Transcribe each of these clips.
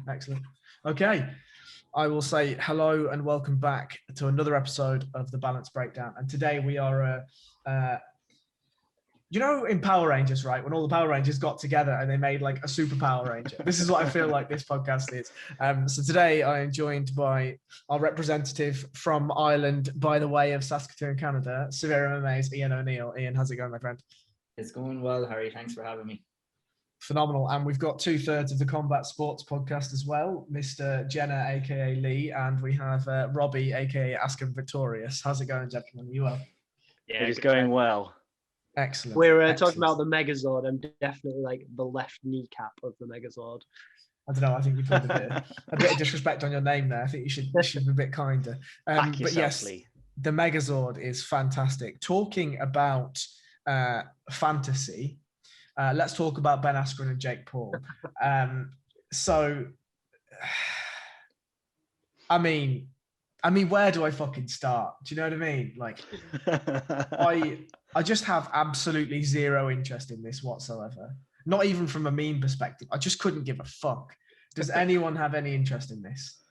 Excellent. Okay. I will say hello and welcome back to another episode of the Balance Breakdown. And today we are, in Power Rangers, right? When all the Power Rangers got together and they made like a super Power Ranger. This is what I feel like this podcast is. So today I am joined by our representative from Ireland by the way of Saskatoon, Canada, Severe MMA's Ian O'Neill. Ian, how's it going, my friend? It's going well, Harry. Thanks for having me. Phenomenal. And we've got 2/3 of the Combat Sports podcast as well, Mr. Jenna, aka Lee, and we have Robbie, aka Ask Him Victorious. How's it going, gentlemen? You well? Yeah, it's going well. Excellent. We're talking about the Megazord. I'm definitely like the left kneecap of the Megazord. I don't know. I think you put a bit of disrespect on your name there. I think you should be a bit kinder. But yes, Lee. The Megazord is fantastic. Talking about fantasy. Let's talk about Ben Askren and Jake Paul. I mean, where do I fucking start? Do you know what I mean? Like, I just have absolutely zero interest in this whatsoever. Not even from a meme perspective. I just couldn't give a fuck. Does anyone have any interest in this?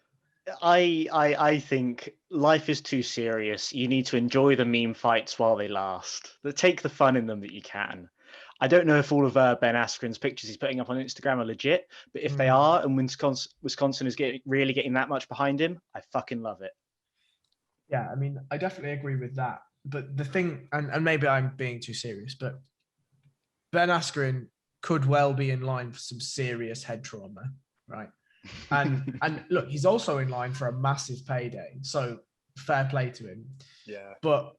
I think life is too serious. You need to enjoy the meme fights while they last. Take the fun in them that you can. I don't know if all of Ben Askren's pictures he's putting up on Instagram are legit, but if they are, and Wisconsin is really getting that much behind him, I fucking love it. Yeah, I mean, I definitely agree with that. But the thing, and maybe I'm being too serious, but Ben Askren could well be in line for some serious head trauma, right? And look, he's also in line for a massive payday, so fair play to him. Yeah. But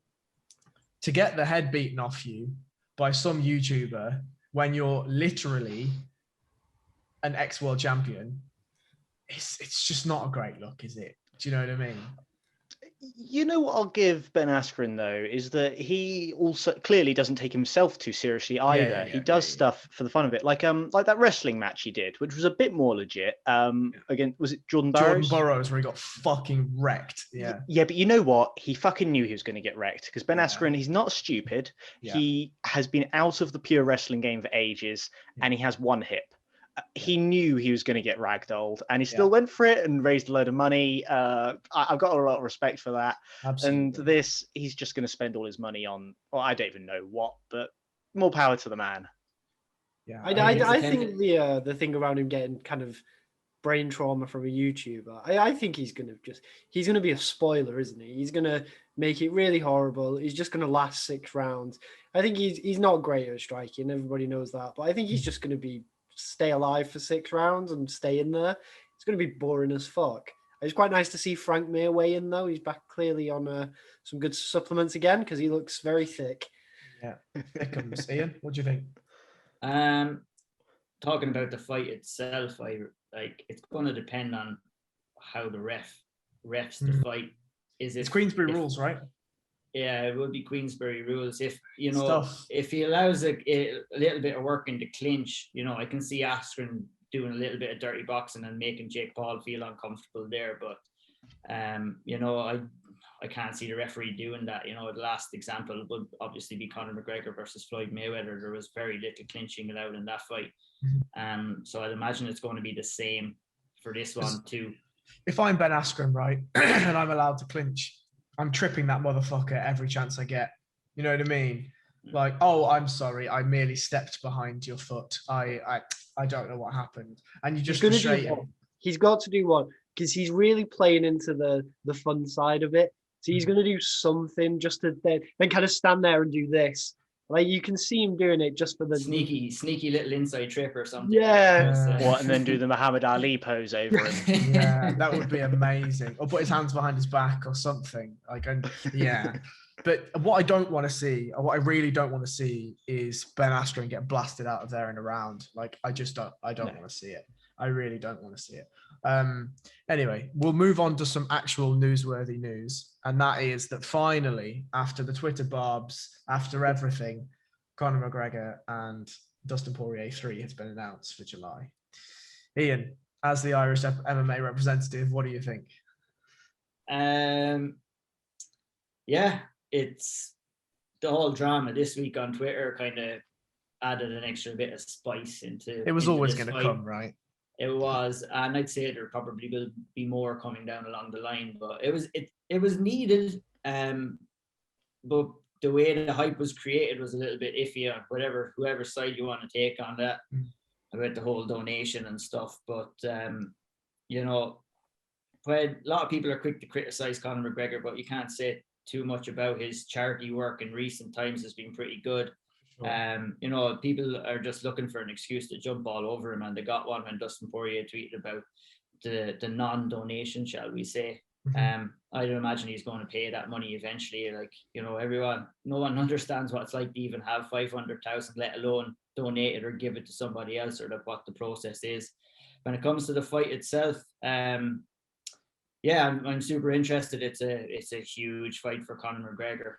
to get the head beaten off you by some YouTuber when you're literally an ex-world champion, it's just not a great look, is it? Do you know what I mean? You know what I'll give Ben Askren, though, is that he also clearly doesn't take himself too seriously either. He does stuff for the fun of it, like that wrestling match he did, which was a bit more legit. Again, was it Jordan Burroughs? Jordan Burroughs, where he got fucking wrecked. Yeah. Yeah, but you know what? He fucking knew he was going to get wrecked because Ben Askren, he's not stupid. Yeah. He has been out of the pure wrestling game for ages, and he has one hip. He knew he was going to get ragdolled, and he still went for it and raised a load of money. I've got a lot of respect for that. Absolutely. And this, he's just going to spend all his money on, well, I don't even know what, but more power to the man. Yeah, I think the thing around him getting kind of brain trauma from a YouTuber, I think he's going to be a spoiler, isn't he? He's going to make it really horrible. He's just going to last 6 rounds. I think he's not great at striking. Everybody knows that, but I think he's just going to stay alive for 6 rounds and stay in there. It's going to be boring as fuck. It's quite nice to see Frank Mir weigh in, though. He's back clearly on some good supplements again because he looks very thick. Yeah, thickums. Ian, what do you think? Talking about the fight itself, it's going to depend on how the refs the fight. It's Queensberry rules, right? Yeah, it would be Queensberry rules. If if he allows a little bit of work in the clinch, I can see Askren doing a little bit of dirty boxing and making Jake Paul feel uncomfortable there. But I can't see the referee doing that. The last example would obviously be Conor McGregor versus Floyd Mayweather. There was very little clinching allowed in that fight. So I'd imagine it's going to be the same for this one too. If I'm Ben Askren, right, and I'm allowed to clinch, I'm tripping that motherfucker every chance I get. You know what I mean? Like, oh, I'm sorry, I merely stepped behind your foot. I don't know what happened. And you just frustrate him. He's got to do one because he's really playing into the fun side of it. So he's going to do something just to then kind of stand there and do this. Like you can see him doing it just for the sneaky little inside trip or something. Yeah. What, and then do the Muhammad Ali pose over him. Yeah, that would be amazing. Or put his hands behind his back or something. But what I don't want to see, or what I really don't want to see, is Ben Askren get blasted out of there in a round. Like I don't want to see it. I really don't want to see it. Anyway, we'll move on to some actual newsworthy news. And that is that finally, after the Twitter barbs, after everything, Conor McGregor and Dustin Poirier 3 has been announced for July. Ian, as the Irish MMA representative, what do you think? Yeah, it's the whole drama this week on Twitter kind of added an extra bit of spice into. It was always going to come, right? It was, and I'd say there probably will be more coming down along the line, but it was needed. But the way the hype was created was a little bit iffy on whoever side you want to take on that about the whole donation and stuff. But you know, when a lot of people are quick to criticize Conor McGregor, but you can't say too much about his charity work in recent times has been pretty good. Sure. You know, people are just looking for an excuse to jump all over him, and they got one when Dustin Poirier tweeted about the non-donation, shall we say. I'd imagine he's going to pay that money eventually. Like, you know, no one understands what it's like to even have 500,000, let alone donate it or give it to somebody else, or what the process is. When it comes to the fight itself, yeah, I'm super interested. It's a huge fight for Conor McGregor.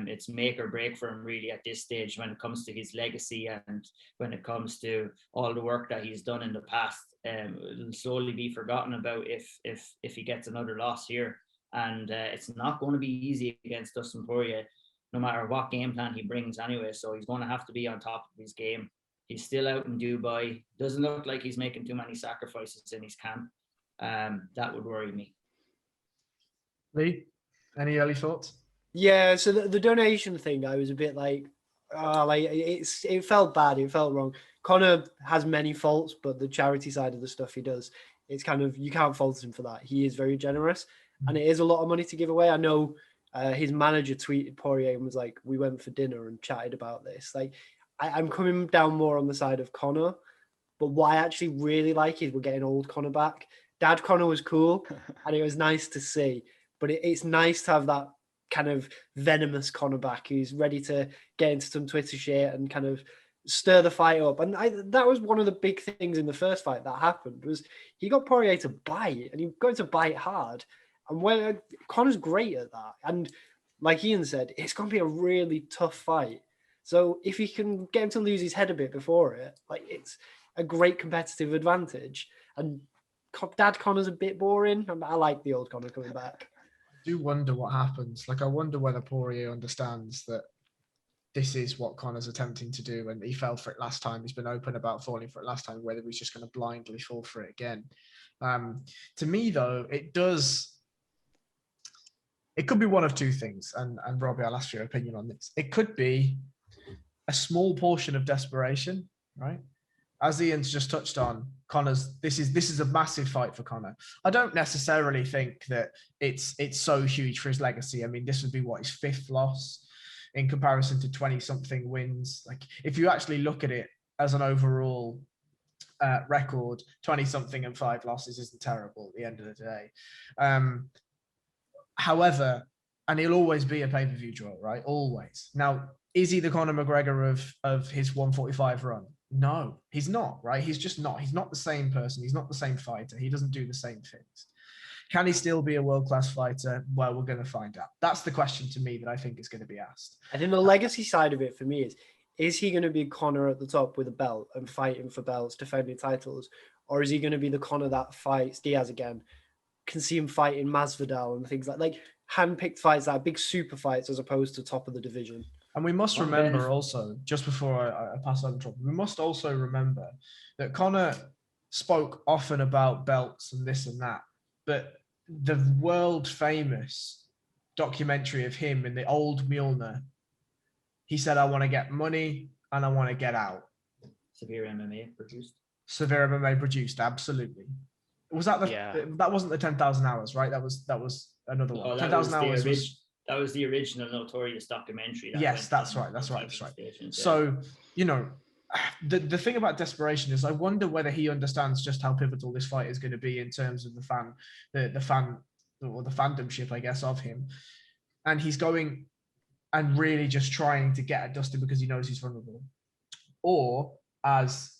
It's make or break for him really at this stage when it comes to his legacy and when it comes to all the work that he's done in the past. It'll slowly be forgotten about if he gets another loss here. And it's not going to be easy against Dustin Poirier, no matter what game plan he brings anyway. So he's going to have to be on top of his game. He's still out in Dubai. Doesn't look like he's making too many sacrifices in his camp. That would worry me. Lee, any early thoughts? Yeah, so the donation thing, I was a bit like it felt bad, it felt wrong. Conor has many faults, but the charity side of the stuff he does, it's kind of, you can't fault him for that. He is very generous, and it is a lot of money to give away. I know his manager tweeted Poirier and was like, "We went for dinner and chatted about this." Like, I'm coming down more on the side of Conor, but what I actually really like is we're getting old Conor back. Dad Conor was cool, and it was nice to see. But it's nice to have that kind of venomous Conor back who's ready to get into some Twitter shit and kind of stir the fight up. And that was one of the big things in the first fight that happened, was he got Poirier to bite, and he got to bite hard. And when Conor's great at that. And like Ian said, it's going to be a really tough fight. So if he can get him to lose his head a bit before it, like, it's a great competitive advantage. And Dad Conor's a bit boring. I like the old Conor coming back. I do wonder what happens. Like, I wonder whether Poirier understands that this is what Conor's attempting to do, and he fell for it last time. He's been open about falling for it last time, whether he's just going to blindly fall for it again. To me, though, it could be one of two things, and Robbie, I'll ask your opinion on this. It could be a small portion of desperation, right? As Ian's just touched on, this is a massive fight for Conor. I don't necessarily think that it's so huge for his legacy. I mean, this would be his fifth loss in comparison to 20-something wins. Like, if you actually look at it as an overall record, 20-something and 5 losses isn't terrible at the end of the day. However, and he'll always be a pay-per-view draw, right? Always. Now, is he the Conor McGregor of his 145 run? No, he's not, right? He's just not. He's not the same person. He's not the same fighter. He doesn't do the same things. Can he still be a world-class fighter? Well, we're going to find out. That's the question to me that I think is going to be asked. I think the legacy side of it for me is he going to be Conor at the top with a belt and fighting for belts, defending titles? Or is he going to be the Conor that fights Diaz again? Can see him fighting Masvidal and things like hand-picked fights, like big super fights, as opposed to top of the division. And we must remember also, just before I pass on to we must also remember that Conor spoke often about belts and this and that, but the world famous documentary of him in the old Mjolnir, he said, "I want to get money and I want to get out." Severe MMA produced. Severe MMA produced, absolutely. Was that that wasn't the 10,000 hours, right? That was another one. Oh, 10,000 hours that was the original Notorious documentary. Yes, that's right. Stations, So, you know, the thing about desperation is I wonder whether he understands just how pivotal this fight is going to be in terms of the fandomship, I guess, of him. And he's going and really just trying to get at Dustin because he knows he's vulnerable. Or, as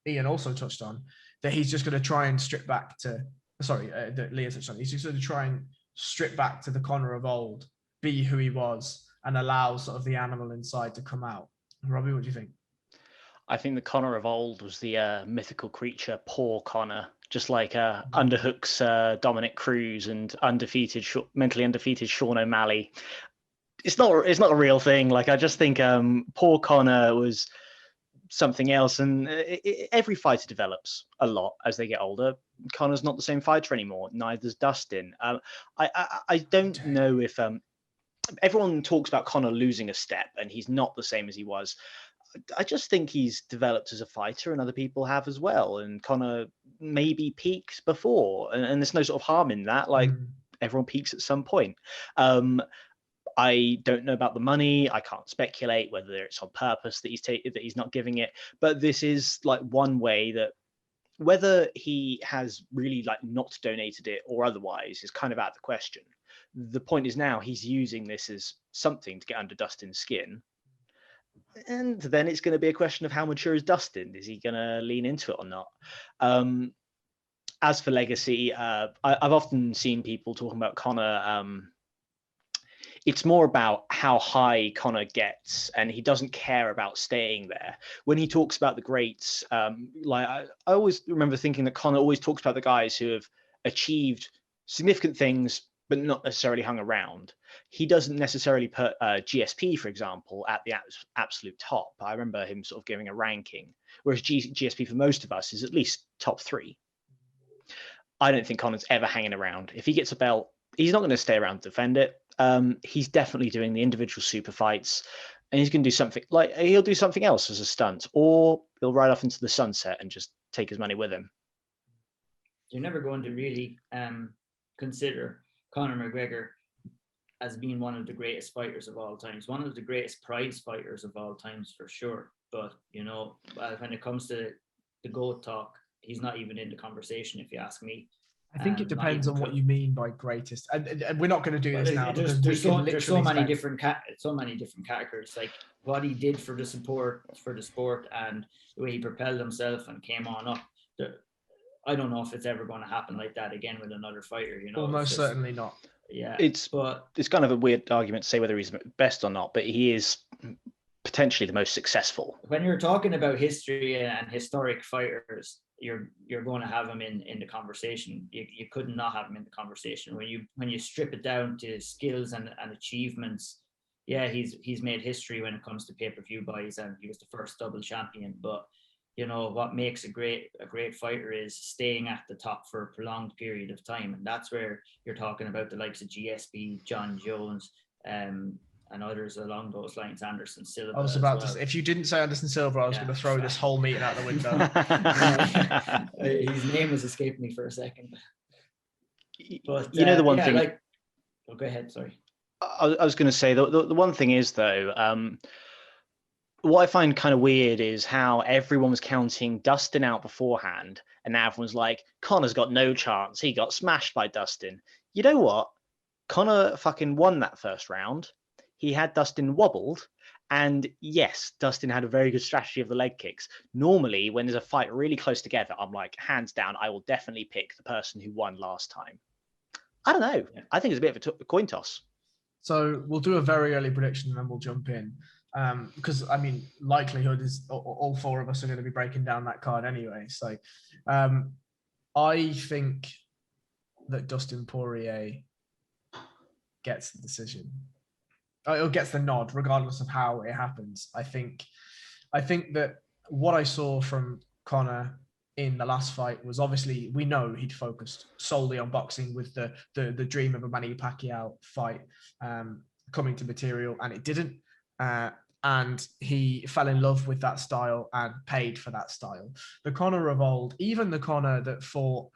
Ian also touched on, that he's just going to try and strip back to, that Leah touched on, he's just going to try and strip back to the Conor of old, be who he was, and allow sort of the animal inside to come out. Robbie, what do you think? I think the Conor of old was the mythical creature, poor Conor, just like Underhook's Dominic Cruz and mentally undefeated Sean O'Malley. It's not a real thing. Like, I just think poor Conor was something else. And every fighter develops a lot as they get older. Conor's not the same fighter anymore. Neither's Dustin. I don't know if everyone talks about Conor losing a step and he's not the same as he was. I just think he's developed as a fighter, and other people have as well. And Conor maybe peaked before, and there's no sort of harm in that. Like everyone peaks at some point. I don't know about the money. I can't speculate whether it's on purpose that he's not giving it. But this is like one way that, whether he has really like not donated it or otherwise, is kind of out of the question. The point is now he's using this as something to get under Dustin's skin. And then it's going to be a question of how mature is Dustin? Is he going to lean into it or not? As for legacy, I've often seen people talking about Conor. It's more about how high Conor gets, and he doesn't care about staying there. When he talks about the greats, I always remember thinking that Conor always talks about the guys who have achieved significant things, but not necessarily hung around. He doesn't necessarily put GSP, for example, at the absolute top. I remember him sort of giving a ranking, whereas GSP for most of us is at least top 3. I don't think Conor's ever hanging around. If he gets a belt, he's not going to stay around to defend it. He's definitely doing the individual super fights, and he's going to do something like he'll do something else as a stunt, or he'll ride off into the sunset and just take his money with him. You're never going to really consider Conor McGregor as being one of the greatest fighters of all times, one of the greatest prize fighters of all times for sure. But when it comes to the GOAT talk, he's not even in the conversation, if you ask me. I think it depends on what you mean by greatest, and we're not going to do this now because there's so many different categories. Like what he did for the sport, and the way he propelled himself and came on up. I don't know if it's ever going to happen like that again with another fighter. Almost certainly not. Yeah, it's kind of a weird argument to say whether he's best or not, but he is potentially the most successful. When you're talking about history and historic fighters, you're going to have him in the conversation. You could not have him in the conversation when you strip it down to skills and achievements. Yeah, he's made history when it comes to pay-per-view buys, and he was the first double champion. But what makes a great fighter is staying at the top for a prolonged period of time, and that's where you're talking about the likes of GSP, John Jones, and others along those lines, Anderson Silva. I was about to say, if you didn't say Anderson Silva, I was going to throw this whole meeting out the window. His name was escaping me for a second. But the one thing. Go ahead. Sorry. I was going to say the one thing is though. What I find kind of weird is how everyone was counting Dustin out beforehand, and now everyone's like, Conor's got no chance. He got smashed by Dustin. You know what? Conor fucking won that first round. He had Dustin wobbled, and yes, Dustin had a very good strategy of the leg kicks. Normally, when there's a fight really close together, I'm like, hands down, I will definitely pick the person who won last time. I don't know. Yeah. I think it's a bit of a coin toss. So we'll do a very early prediction and then we'll jump in. Because likelihood is all 4 of us are going to be breaking down that card anyway. So I think that Dustin Poirier gets the decision. Or gets the nod, regardless of how it happens. I think that what I saw from Conor in the last fight was, obviously we know he'd focused solely on boxing with the dream of a Manny Pacquiao fight coming to material, and it didn't. And he fell in love with that style and paid for that style. The Conor of old, even the Conor that fought,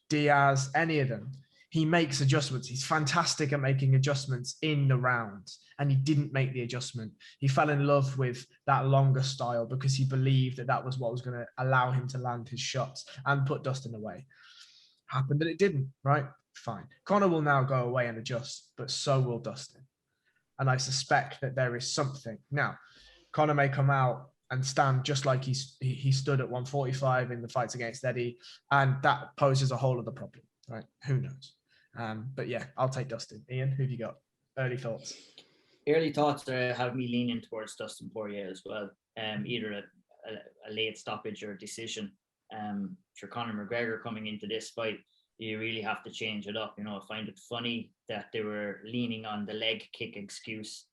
Diaz, any of them, he makes adjustments. He's fantastic at making adjustments in the rounds, and he didn't make the adjustment. He fell in love with that longer style because he believed that was what was going to allow him to land his shots and put Dustin away. Happened that it didn't, right? Fine. Conor will now go away and adjust, but so will Dustin. And I suspect that there is something. Now, Conor may come out and stand just like he stood at 145 in the fights against Eddie, and that poses a whole other problem, right? Who knows? But yeah, I'll take Dustin. Ian, who have you got? Early thoughts? Early thoughts have me leaning towards Dustin Poirier as well. Either a late stoppage or a decision. For Conor McGregor coming into this fight, you really have to change it up. I find it funny that they were leaning on the leg kick excuse,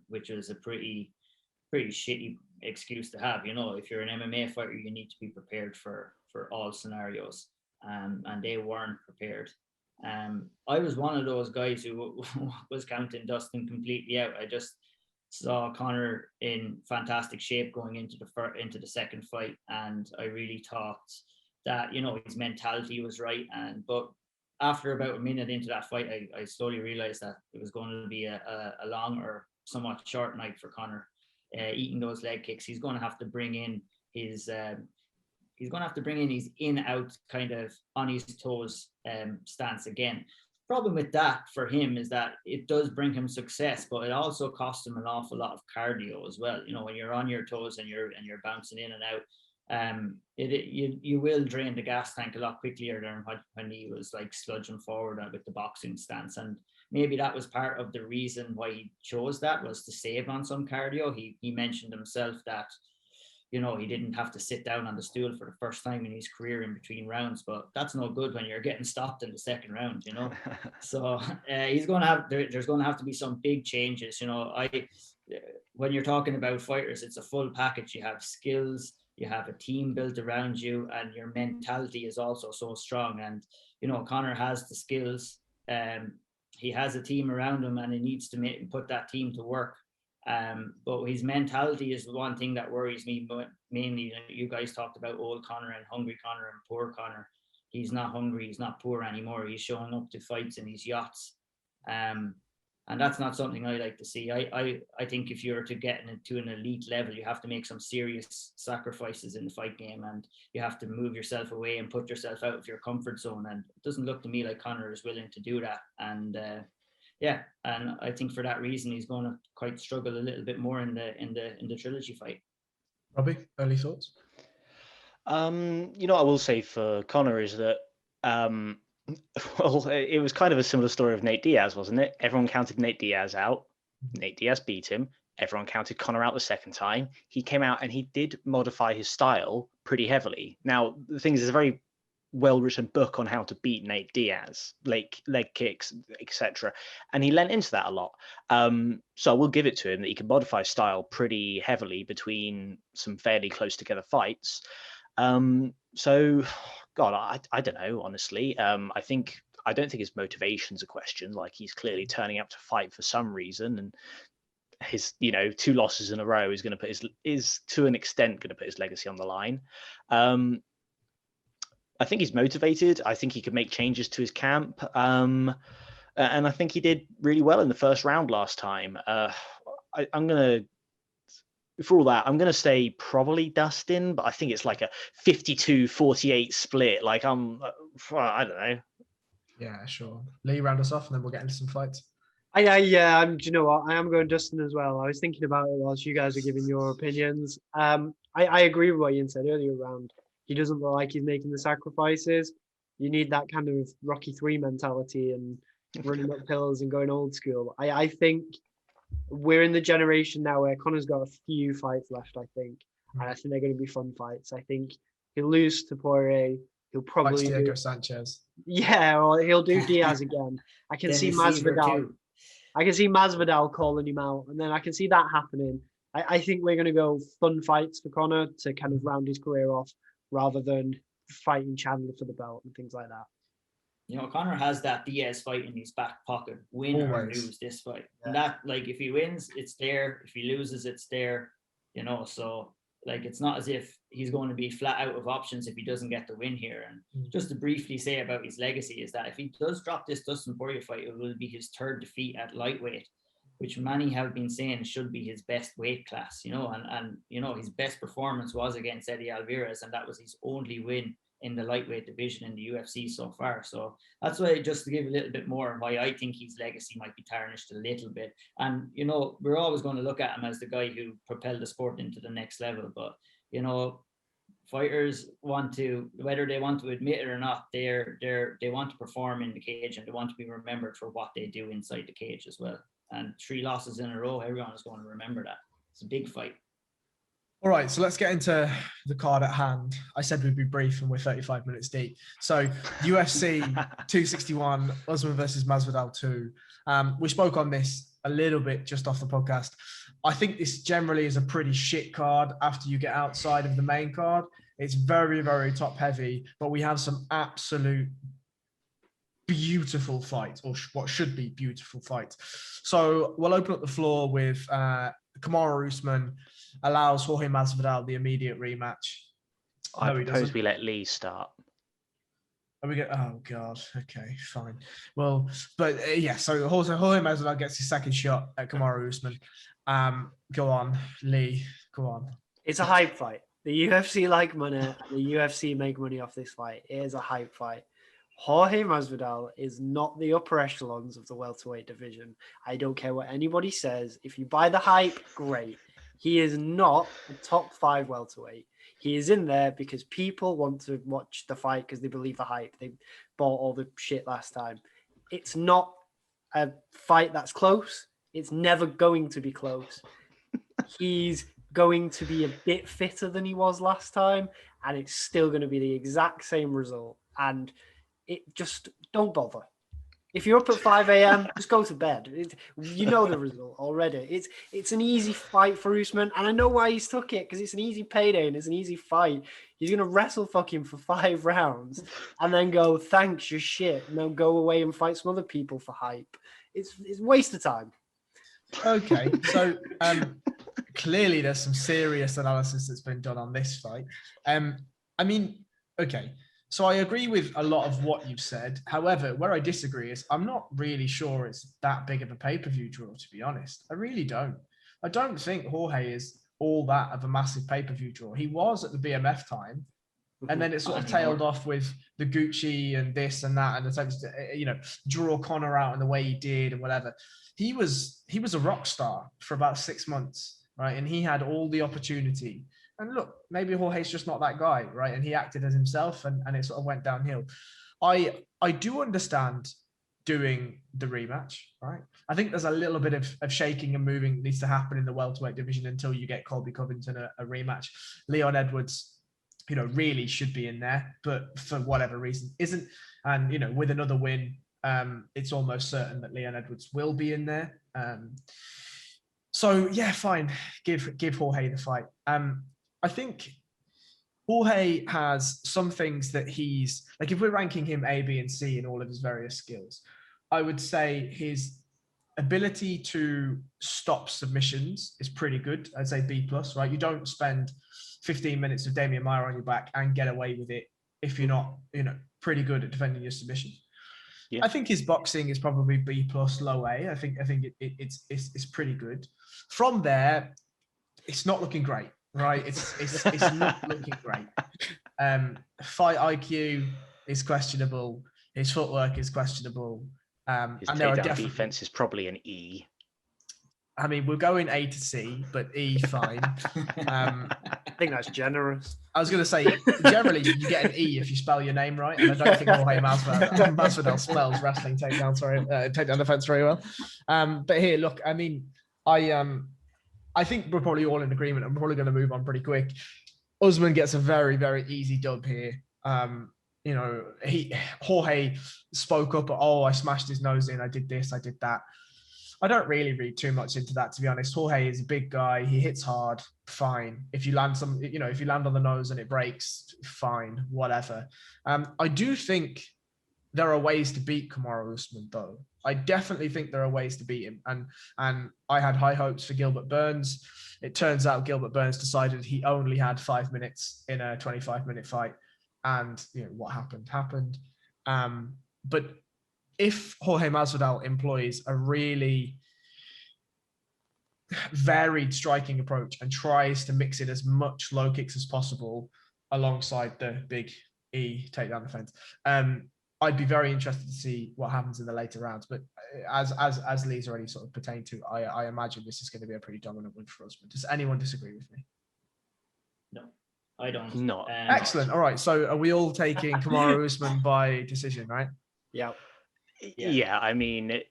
which was a pretty pretty shitty excuse to have. You know, if you're an MMA fighter, you need to be prepared for all scenarios, and they weren't prepared. I was one of those guys who was counting Dustin completely out. I just saw Conor in fantastic shape going into the second fight, and I really thought that, you know, his mentality was right. But after about a minute into that fight, I slowly realized that it was going to be a long or somewhat short night for Conor. Eating those leg kicks, he's going to have to bring in his in-out kind of on his toes stance again. Problem with that for him is that it does bring him success, but it also costs him an awful lot of cardio as well. You know, when you're on your toes and you're bouncing in and out, you will drain the gas tank a lot quicker than when he was like sludging forward with the boxing stance. And maybe that was part of the reason why he chose that, was to save on some cardio. He mentioned himself that, you know, he didn't have to sit down on the stool for the first time in his career in between rounds, but that's no good when you're getting stopped in the second round, you know. So there's going to have to be some big changes. You know, when you're talking about fighters, it's a full package. You have skills, you have a team built around you, and your mentality is also so strong. And, you know, Conor has the skills. He has a team around him, and he needs to put that team to work. But his mentality is the one thing that worries me mainly. You guys talked about old Conor and hungry Conor and poor Conor. He's not hungry, he's not poor anymore. He's showing up to fights in his yachts, and that's not something I like to see. I think if you're to get into an elite level, you have to make some serious sacrifices in the fight game, and you have to move yourself away and put yourself out of your comfort zone. And it doesn't look to me like Conor is willing to do that. And yeah, and I think for that reason he's going to quite struggle a little bit more in the trilogy fight. Robbie, early thoughts? You know, I will say for Conor is that, well, it was kind of a similar story of Nate Diaz, wasn't it? Everyone counted Nate Diaz out. Nate Diaz beat him. Everyone counted Conor out the second time. He came out and he did modify his style pretty heavily. Now, the thing is, there's a very well-written book on how to beat Nate Diaz, like leg kicks, etc. And he lent into that a lot. So I will give it to him that he can modify style pretty heavily between some fairly close together fights. So, God, I don't know, honestly. I don't think his motivation's a question. Like, he's clearly turning up to fight for some reason, and his, you know, 2 losses in a row is going to put is to an extent going to put his legacy on the line. I think he's motivated. I think he could make changes to his camp. And I think he did really well in the first round last time. I'm going to say probably Dustin, but I think it's like a 52-48 split. Like, I don't know. Yeah, sure. Lee, round us off and then we'll get into some fights. Do you know what? I am going Dustin as well. I was thinking about it whilst you guys are giving your opinions. I agree with what Ian said earlier around, he doesn't look like he's making the sacrifices. You need that kind of Rocky 3 mentality and running up hills and going old school. I think we're in the generation now where Conor's got a few fights left, I think. And I think they're going to be fun fights. I think he'll lose to Poirier. He'll probably like Diego Sanchez. Yeah, or he'll do Diaz again. I can see Masvidal. I can see Masvidal calling him out, and then I can see that happening. I think we're going to go fun fights for Conor to kind of round his career off, rather than fighting Chandler for the belt and things like that. You know, Conor has that Diaz fight in his back pocket, win or lose this fight. Yeah. And that, like, if he wins, it's there. If he loses, it's there. You know, so, like, it's not as if he's going to be flat out of options if he doesn't get the win here. And just to briefly say about his legacy is that if he does drop this Dustin Poirier fight, it will be his 3rd defeat at lightweight, which many have been saying should be his best weight class, you know, and you know, his best performance was against Eddie Alvarez, and that was his only win in the lightweight division in the UFC so far. So that's why, just to give a little bit more why I think his legacy might be tarnished a little bit. And, you know, we're always going to look at him as the guy who propelled the sport into the next level. But, you know, fighters want to, whether they want to admit it or not, they want to perform in the cage, and they want to be remembered for what they do inside the cage as well. And 3 losses in a row, everyone is going to remember that. It's a big fight. All right, so let's get into the card at hand. I said we'd be brief, and we're 35 minutes deep. So UFC 261, Usman versus Masvidal 2. We spoke on this a little bit just off the podcast, I think this generally is a pretty shit card after you get outside of the main card. It's very, very top heavy, but we have some absolute beautiful fights, or what should be beautiful fights. So we'll open up the floor with Kamaru Usman allows Jorge Masvidal the immediate rematch. I propose we let Lee start. And we go, oh God, okay, fine. Well, but yeah, so Jorge Masvidal gets his second shot at Kamaru Usman. Go on, Lee, go on. It's a hype fight. The UFC like money, and the UFC make money off this fight. It is a hype fight. Jorge Masvidal is not the upper echelons of the welterweight division. I don't care what anybody says. If you buy the hype, great. He is not a top 5 welterweight. He is in there because people want to watch the fight because they believe the hype. They bought all the shit last time. It's not a fight that's close. It's never going to be close. He's going to be a bit fitter than he was last time, and it's still going to be the exact same result. And it just don't bother. If you're up at 5 a.m., just go to bed. You know the result already. It's an easy fight for Usman, and I know why he's took it, because it's an easy payday and it's an easy fight. He's going to wrestle fucking for 5 rounds and then go, thanks, you're shit, and then go away and fight some other people for hype. It's a waste of time. Okay, so clearly there's some serious analysis that's been done on this fight. I mean, okay. So I agree with a lot of what you've said. However, where I disagree is I'm not really sure it's that big of a pay-per-view draw, to be honest. I really don't. I don't think Jorge is all that of a massive pay-per-view draw. He was at the BMF time, and then it sort of tailed off with the Gucci and this and that, and attempts to, draw Conor out in the way he did and whatever. He was a rock star for about 6 months, right? And he had all the opportunity. And look, maybe Jorge's just not that guy, right? And he acted as himself, and it sort of went downhill. I do understand doing the rematch, right? I think there's a little bit of shaking and moving that needs to happen in the welterweight division until you get Colby Covington a rematch. Leon Edwards, really should be in there, but for whatever reason isn't. And, with another win, it's almost certain that Leon Edwards will be in there. So yeah, fine. Give Jorge the fight. I think Jorge has some things that he's like, if we're ranking him A, B, and C in all of his various skills, I would say his ability to stop submissions is pretty good. I'd say B+, right? You don't spend 15 minutes of Damian Maia on your back and get away with it if you're not, pretty good at defending your submission. Yeah. I think his boxing is probably B+, low A. I think it's pretty good. From there, it's not looking great. Right, it's not looking great. Fight IQ is questionable. His footwork is questionable. His takedown defense is probably an E. I mean, we're going A to C, but E, fine. I think that's generous. I was going to say, generally, you get an E if you spell your name right, and I don't think Jorge Masvidal spells wrestling takedown defense very well. But here, look, I mean, I think we're probably all in agreement. I'm probably going to move on pretty quick. Usman gets a very, very easy dub here. Jorge spoke up, I smashed his nose in, I did this, I did that. I don't really read too much into that, to be honest. Jorge is a big guy. He hits hard, fine. If you land if you land on the nose and it breaks, fine, whatever. I do think there are ways to beat Kamaru Usman, though. I definitely think there are ways to beat him. And I had high hopes for Gilbert Burns. It turns out Gilbert Burns decided he only had 5 minutes in a 25-minute fight. And what happened. But if Jorge Masvidal employs a really varied striking approach and tries to mix in as much low kicks as possible alongside the big E takedown defense, I'd be very interested to see what happens in the later rounds. But as Lee's already sort of pertained to, I imagine this is going to be a pretty dominant win for Usman. Does anyone disagree with me? No, I don't. No. Excellent. All right. So are we all taking Kamaru Usman by decision, right? Yeah. Yeah. I mean,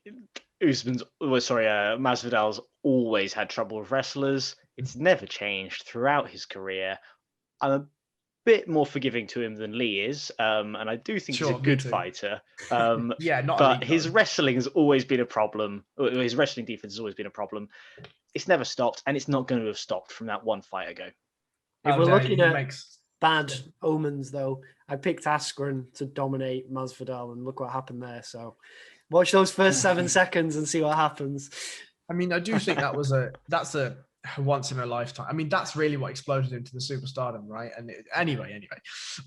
Masvidal's always had trouble with wrestlers. It's never changed throughout his career. I'm a bit more forgiving to him than Lee is, and I do think he's a good fighter. Yeah, not but his wrestling has always been a problem. His wrestling defense has always been a problem. It's never stopped, and it's not going to have stopped from that one fight ago. If we're looking at bad omens, though, I picked Askren to dominate Masvidal, and look what happened there. So watch those first 7 seconds and see what happens. I mean, I do think that's a once in a lifetime. I mean, that's really what exploded into the superstardom, right? And anyway,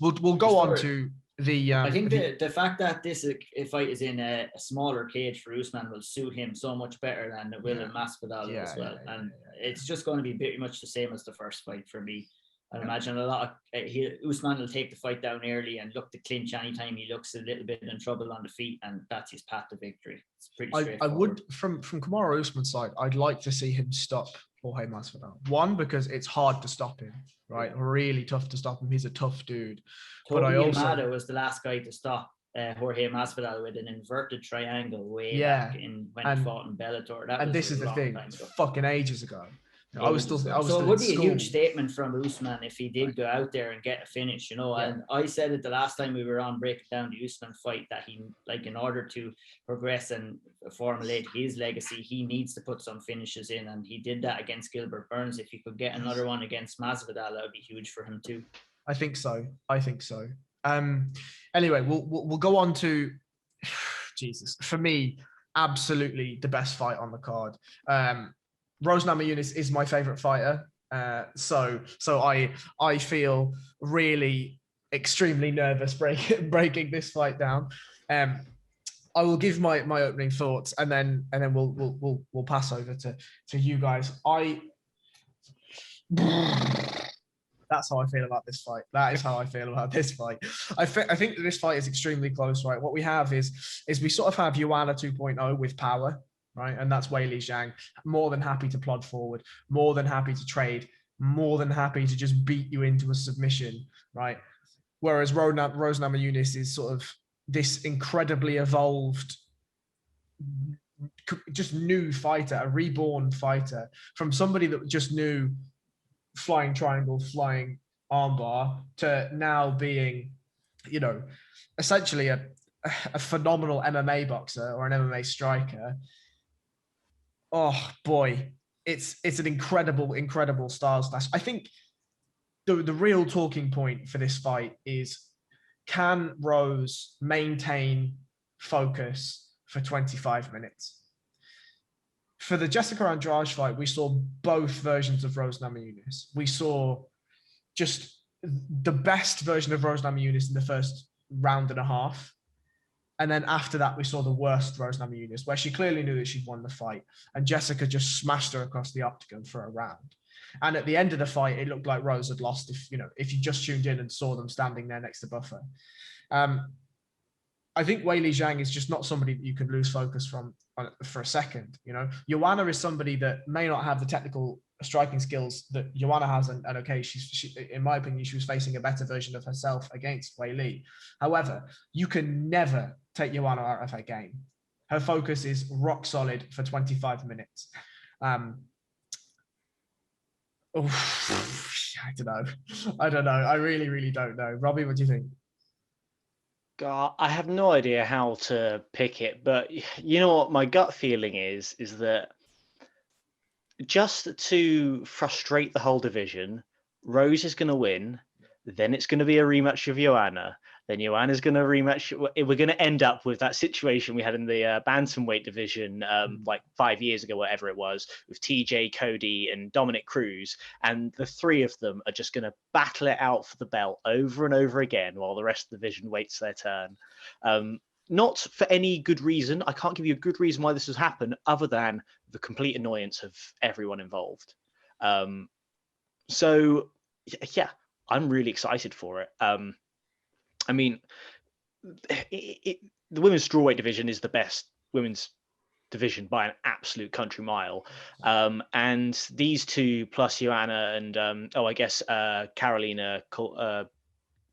we'll go on to the. I think the fact that this fight is in a smaller cage for Usman will suit him so much better than it will in Masvidal as well. And it's just going to be pretty much the same as the first fight for me. I imagine a lot of Usman will take the fight down early and look to clinch anytime he looks a little bit in trouble on the feet, and that's his path to victory. It's pretty straightforward. I would, from Kamaru Usman's side, I'd like to see him stop Jorge Masvidal. One, because it's hard to stop him, right? Really tough to stop him. He's a tough dude. But I also Yamada was the last guy to stop Jorge Masvidal with an inverted triangle way back when he fought in Bellator. This is the thing, fucking ages ago. I was still it would be a huge statement from Usman if he did go out there and get a finish, you know. And I said it the last time we were on breaking down the Usman fight that he, like, in order to progress and formulate his legacy, he needs to put some finishes in, and he did that against Gilbert Burns. If he could get another one against Masvidal, that would be huge for him too. I think so. Anyway, we'll go on to Jesus. For me, absolutely the best fight on the card. Rose Namajunas is my favorite fighter. So I feel really extremely nervous breaking this fight down. I will give my opening thoughts, and then we'll pass over to you guys. That's how I feel about this fight. That is how I feel about this fight. I think that this fight is extremely close, right? What we have is we sort of have Joanna 2.0 with power, right? And that's Weili Zhang, more than happy to plod forward, more than happy to trade, more than happy to just beat you into a submission, right? Whereas Rose Namajunas is sort of this incredibly evolved, just new fighter, a reborn fighter from somebody that just knew flying triangle, flying armbar, to now being, you know, essentially a phenomenal MMA boxer or an MMA striker. Oh boy, it's an incredible styles clash. I think the real talking point for this fight is, can Rose maintain focus for 25 minutes? For the Jessica Andrade fight, we saw both versions of Rose Namajunas. We saw just the best version of Rose Namajunas in the first round and a half. And then after that, we saw the worst Rose Namajunas, where she clearly knew that she'd won the fight. And Jessica just smashed her across the octagon for a round. And at the end of the fight, it looked like Rose had lost if you just tuned in and saw them standing there next to Buffer. I think Weili Zhang is just not somebody that you could lose focus from for a second. You know, Joanna is somebody that may not have the technical striking skills that Joanna has, and okay, she in my opinion, she was facing a better version of herself against Weili. However, you can never take Joanna out of her game. Her focus is rock solid for 25 minutes. I don't know. I really don't know. Robbie, what do you think? God, I have no idea how to pick it, but you know what my gut feeling is that just to frustrate the whole division, Rose is going to win, then it's going to be a rematch of Joanna, then Joanna's going to rematch. We're going to end up with that situation we had in the bantamweight division like 5 years ago, whatever it was, with TJ, Cody, and Dominic Cruz, and the three of them are just going to battle it out for the belt over and over again while the rest of the division waits their turn. Not for any good reason. I can't give you a good reason why this has happened other than the complete annoyance of everyone involved. So, yeah, I'm really excited for it. I mean, the women's strawweight division is the best women's division by an absolute country mile. And these two plus Joanna and, Karolina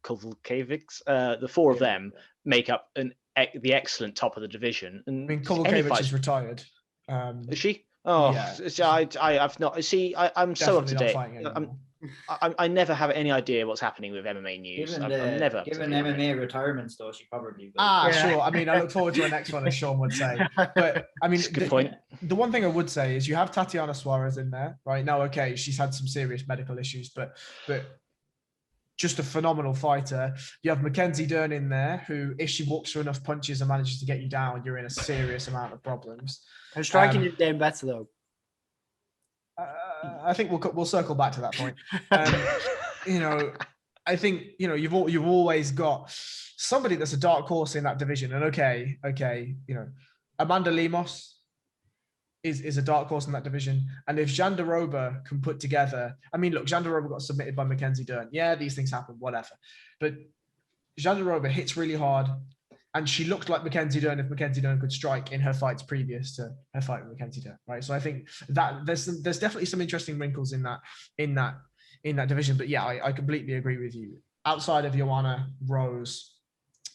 Kowalkiewicz, the four of them make up the excellent top of the division. And I mean, Kowalkiewicz is retired. Is she? Oh, yeah. I've not. See, I'm so up to date. I never have any idea what's happening with MMA news. I'm never up to given date on it. MMA retirements, though, she probably will. Sure. I mean, I look forward to her next one, as Sean would say. But I mean, Good point. The one thing I would say is you have Tatiana Suarez in there right now. Okay, she's had some serious medical issues, but just a phenomenal fighter. You have Mackenzie Dern in there, who, if she walks through enough punches and manages to get you down, you're in a serious amount of problems. Her striking is getting better though. I think we'll circle back to that point. You know, I think you've always got somebody that's a dark horse in that division. And okay, you know, Amanda Lemos is a dark horse in that division. And if Jandiroba can put together, I mean, look, Jandiroba got submitted by Mackenzie Dern. Yeah, these things happen, whatever. But Jandiroba hits really hard. And she looked like Mackenzie Dern if Mackenzie Dern could strike in her fights previous to her fight with Mackenzie Dern, right? So I think that there's definitely some interesting wrinkles in that division. But yeah, I completely agree with you. Outside of Joanna, Rose,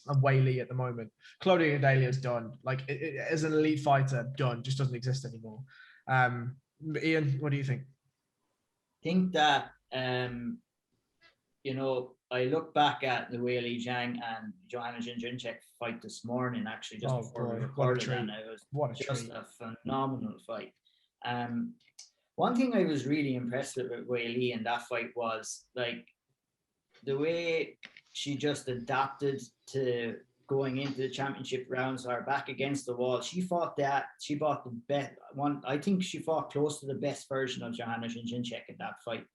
and Weili at the moment, Claudia Gadelia's done. Like as an elite fighter, done. Just doesn't exist anymore. Ian, what do you think? I think that I look back at the Weili Zhang and Joanna Jędrzejczyk fight this morning, actually, just before we recorded, and it was just a phenomenal fight. One thing I was really impressed with Weili in that fight was like the way she just adapted to going into the championship rounds or back against the wall. She fought the best one. I think she fought close to the best version of Joanna Jędrzejczyk in that fight.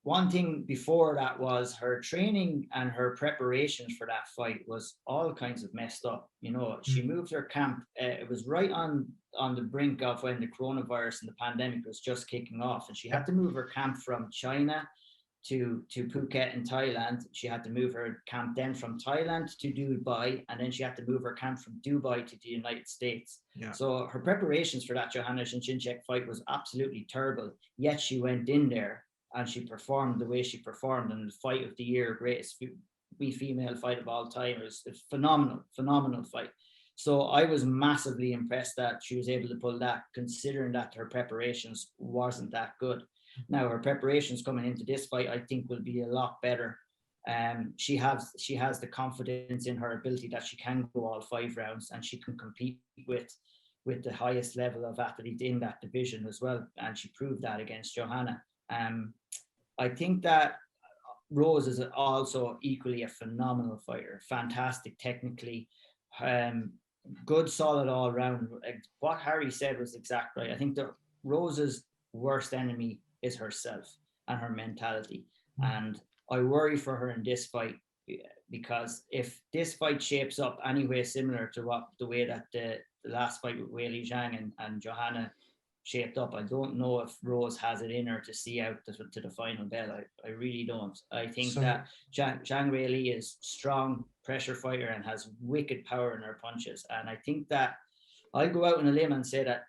One thing before that was her training and her preparations for that fight was all kinds of messed up. You know, she moved her camp. It was right on the brink of when the coronavirus and the pandemic was just kicking off, and she had to move her camp from China to Phuket in Thailand. She had to move her camp then from Thailand to Dubai, and then she had to move her camp from Dubai to the United States. Yeah. So her preparations for that Joanna Jędrzejczyk fight was absolutely terrible. Yet she went in there and she performed the way she performed, and the fight of the year, greatest female fight of all time. It was a phenomenal fight. So I was massively impressed that she was able to pull that, considering that her preparations wasn't that good. Now her preparations coming into this fight, I think, will be a lot better. She has the confidence in her ability that she can go all 5 rounds, and she can compete with the highest level of athlete in that division as well. And she proved that against Johanna. I think that Rose is also equally a phenomenal fighter, fantastic technically, good, solid all round. What Harry said was exact right. I think that Rose's worst enemy is herself and her mentality. And I worry for her in this fight, because if this fight shapes up anyway similar to the way that the last fight with Weili Zhang and Johanna shaped up, I don't know if Rose has it in her to see out to the final bell. I really don't. I think that Zhang Weili is strong pressure fighter and has wicked power in her punches. And I think that I'll go out on a limb and say that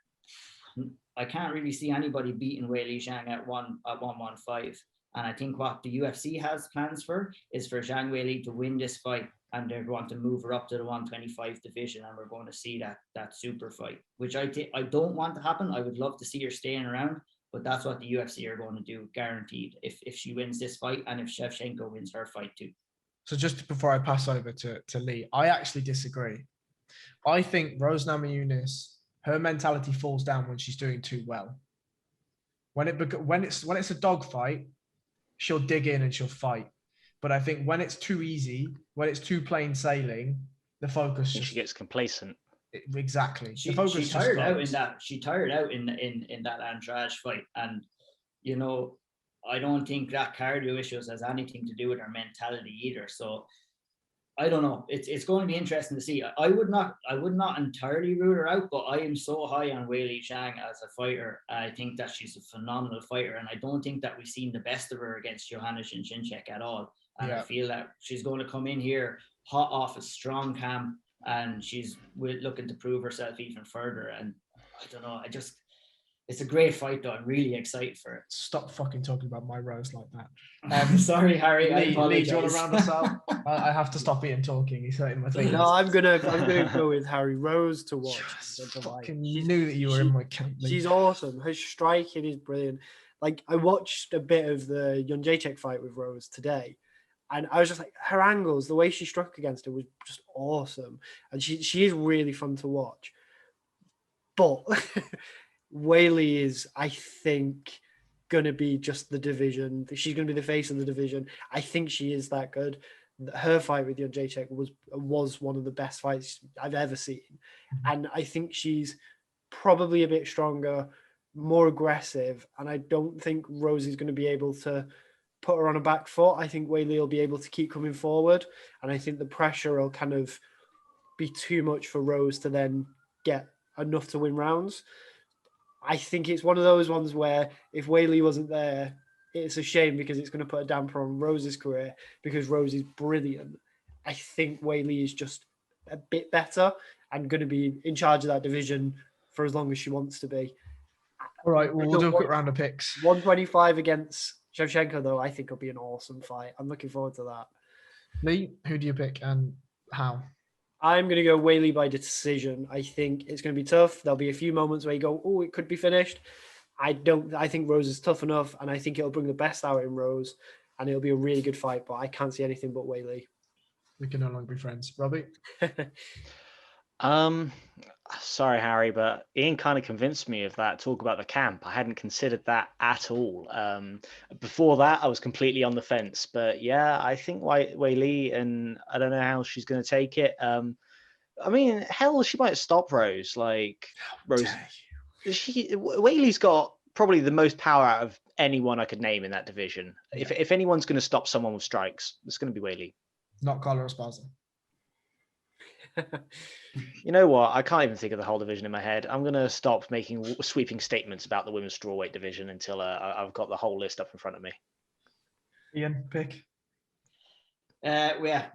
I can't really see anybody beating Weili Zhang at 115. And I think what the UFC has plans for is for Zhang Weili to win this fight, and they're going to move her up to the 125 division, and we're going to see that super fight, which I don't want to happen. I would love to see her staying around, but that's what the UFC are going to do, guaranteed, if she wins this fight and if Shevchenko wins her fight too. So just before I pass over to Lee, I actually disagree. I think Rose Namajunas, her mentality falls down when she's doing too well. When it's a dogfight, she'll dig in and she'll fight. But I think when it's too easy, when it's too plain sailing, the focus she gets complacent. Exactly. She tired out in that. She tired out in that Andrade fight, and I don't think that cardio issues has anything to do with her mentality either. So I don't know. It's going to be interesting to see. I would not entirely rule her out, but I am so high on Weili Zhang as a fighter. I think that she's a phenomenal fighter, and I don't think that we've seen the best of her against Joanna Jędrzejczyk at all. And I feel that she's going to come in here hot off a strong camp, and she's looking to prove herself even further. And I don't know. It's a great fight, though. I'm really excited for it. Stop fucking talking about my Rose like that. Sorry, Harry. Lee, do you want to round us out? I have to stop Ian talking. He's hurting my fingers. No, I'm gonna go with Harry. Rose to watch. Fucking knew that you were in my camp. She's awesome. Her striking is brilliant. like I watched a bit of the Jędrzejczyk fight with Rose today, and I was just like, her angles, the way she struck against her was just awesome, and she is really fun to watch. But Weili is, I think, going to be just the division. She's going to be the face of the division. I think she is that good. Her fight with Jędrzejczyk was one of the best fights I've ever seen. And I think she's probably a bit stronger, more aggressive. And I don't think Rosie's going to be able to put her on a back foot. I think Weili will be able to keep coming forward. And I think the pressure will kind of be too much for Rose to then get enough to win rounds. I think it's one of those ones where if Weili wasn't there, it's a shame because it's going to put a damper on Rose's career because Rose is brilliant. I think Weili is just a bit better and going to be in charge of that division for as long as she wants to be. All right, well, we'll do a quick round of picks. 125 against Shevchenko, though, I think will be an awesome fight. I'm looking forward to that. Lee, who do you pick and how? I'm going to go Weili by decision. I think it's going to be tough. There'll be a few moments where you go, oh, it could be finished. I think Rose is tough enough, and I think it'll bring the best out in Rose, and it'll be a really good fight, but I can't see anything but Weili. We can no longer be friends. Robbie? Sorry, Harry, but Ian kind of convinced me of that talk about the camp. I hadn't considered that at all. Before that, I was completely on the fence. But yeah, I think Weili, and I don't know how she's going to take it. I mean, hell, she might stop Rose. Like, Rose, Weili's got probably the most power out of anyone I could name in that division. Yeah. If anyone's going to stop someone with strikes, it's going to be Weili. Not Karl or Esparza. You know what? I can't even think of the whole division in my head. I'm going to stop making sweeping statements about the women's strawweight division until I've got the whole list up in front of me. Ian, pick. We're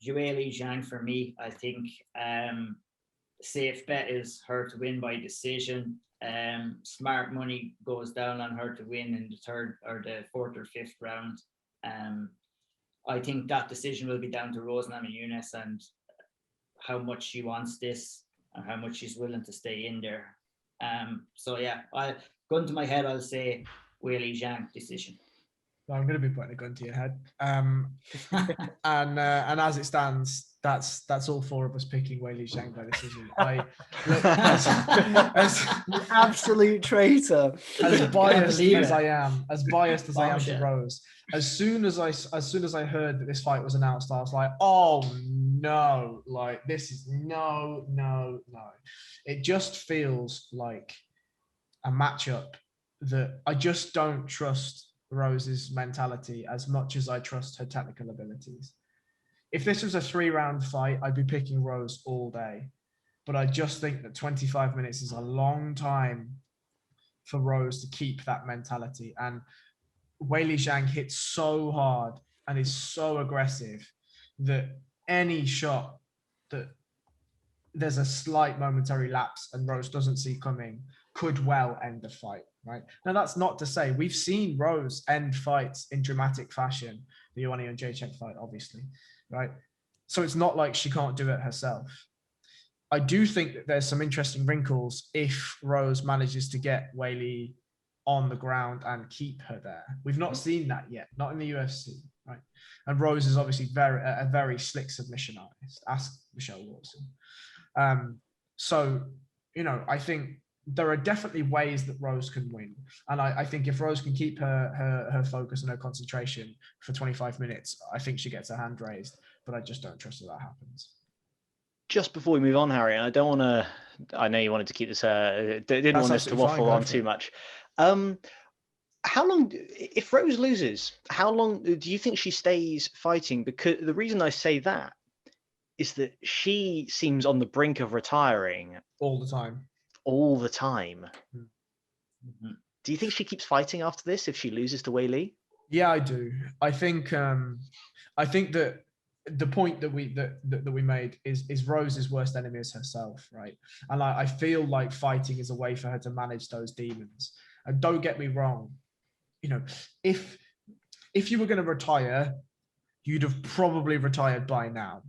Weili Zhang for me. I think safe bet is her to win by decision. Smart money goes down on her to win in the third or the fourth or fifth round. I think that decision will be down to Rose Namajunas and how much she wants this and how much she's willing to stay in there. So yeah, gun to my head, I'll say Weili Zhang decision. Well, I'm going to be putting a gun to your head. And as it stands, that's all four of us picking Weili Zhang by decision. As absolute traitor. As biased as I am to Rose. As soon as I heard that this fight was announced, I was like, oh no, like this is no. It just feels like a matchup that I just don't trust Rose's mentality as much as I trust her technical abilities. If this was a 3-round fight, I'd be picking Rose all day. But I just think that 25 minutes is a long time for Rose to keep that mentality. And Weili Zhang hits so hard and is so aggressive that any shot that there's a slight momentary lapse and Rose doesn't see coming could well end the fight, right? Now, that's not to say we've seen Rose end fights in dramatic fashion, the Uriah and Jędrzejczyk fight, obviously, right? So it's not like she can't do it herself. I do think that there's some interesting wrinkles if Rose manages to get Weili on the ground and keep her there. We've not seen that yet, not in the UFC, right? And Rose is obviously a very slick submission artist. Ask Michelle Watson. So, you know, I think there are definitely ways that Rose can win. And I think if Rose can keep her focus and her concentration for 25 minutes, I think she gets her hand raised, but I just don't trust that happens. Just before we move on, Harry, and I don't want to, I know you wanted to keep this, didn't want us to waffle on too much. How long, if Rose loses, how long do you think she stays fighting? Because the reason I say that is that she seems on the brink of retiring. All the time. Mm-hmm. Do you think she keeps fighting after this if she loses to Weili? Yeah, I do. I think that the point that we made is Rose's worst enemy is herself, right? And I feel like fighting is a way for her to manage those demons. And don't get me wrong, you know, if you were going to retire, you'd have probably retired by now.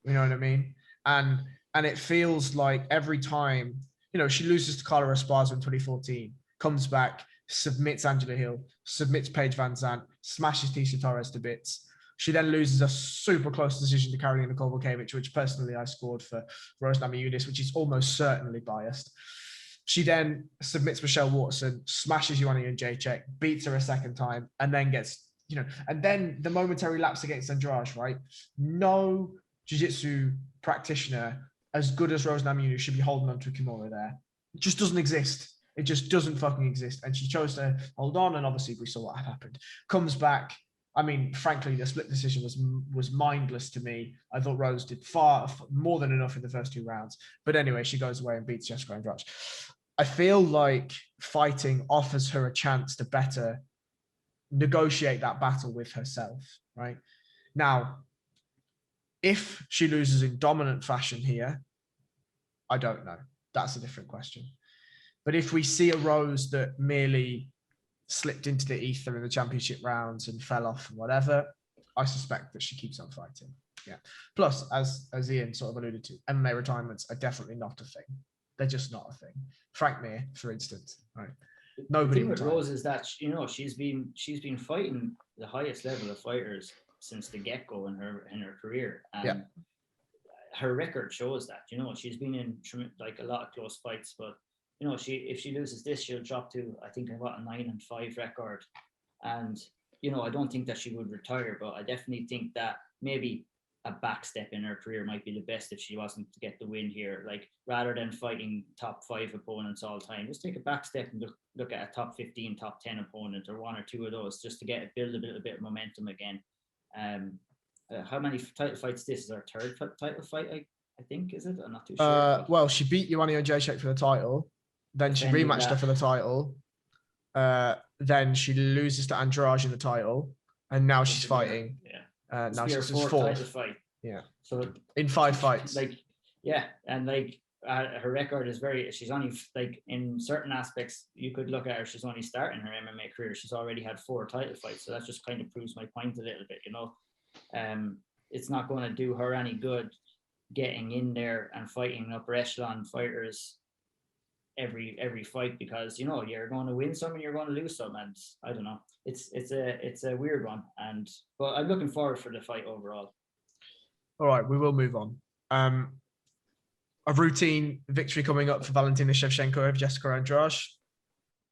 You know what I mean? And it feels like every time, you know, she loses to Karl Esparza in 2014, comes back, submits Angela Hill, submits Paige Van Zandt, smashes Tisha Torres to bits. She then loses a super close decision to Karolina Kowalkiewicz, which personally I scored for Rose Namajunas, which is almost certainly biased. She then submits Michelle Waterson, smashes Joanna Jędrzejczyk, beats her a second time, and then gets, and then the momentary lapse against Andrade, right? No jiu-jitsu practitioner as good as Rose Namajunas should be holding on to a Kimura there. It just doesn't exist. It just doesn't fucking exist. And she chose to hold on, and obviously we saw what happened. Comes back. I mean, frankly, the split decision was mindless to me. I thought Rose did far more than enough in the first 2 rounds. But anyway, she goes away and beats Jessica Andrade. I feel like fighting offers her a chance to better negotiate that battle with herself, right? Now, if she loses in dominant fashion here, I don't know. That's a different question. But if we see a Rose that merely slipped into the ether in the championship rounds and fell off and whatever, I suspect that she keeps on fighting. Yeah. Plus, as Ian sort of alluded to, MMA retirements are definitely not a thing. They're just not a thing. Frank Mir, for instance, right? Nobody. The thing with Rose is that she's been fighting the highest level of fighters since the get-go in her career, and her record shows that. She's been in like a lot of close fights, but if she loses this, she'll drop to, I think, a 9-5 record, and I don't think that she would retire, but I definitely think that maybe a back step in her career might be the best if she wasn't to get the win here. Like, rather than fighting top 5 opponents all the time, just take a back step and look at a top 15, top 10 opponent, or 1 or 2 of those, just to build a little bit of momentum again. How many title fights? This is our 3rd title fight, I think, is it? I'm not too sure. Well, she beat Joanna Jędrzejczyk for the title, then she rematched her for the title, then she loses to Andrade in the title, and now she's fighting. Now she's 4th fight. Yeah. So in 5 fights. Her record is she's only, like, in certain aspects, you could look at her, she's only starting her MMA career. She's already had 4 title fights. So that just kind of proves my point a little bit, It's not going to do her any good getting in there and fighting upper echelon fighters every fight, because you're going to win some and you're going to lose some, and I don't know, it's a weird one, but I'm looking forward for the fight overall. All right, we will move on. A routine victory coming up for Valentina Shevchenko over Jessica Andrade.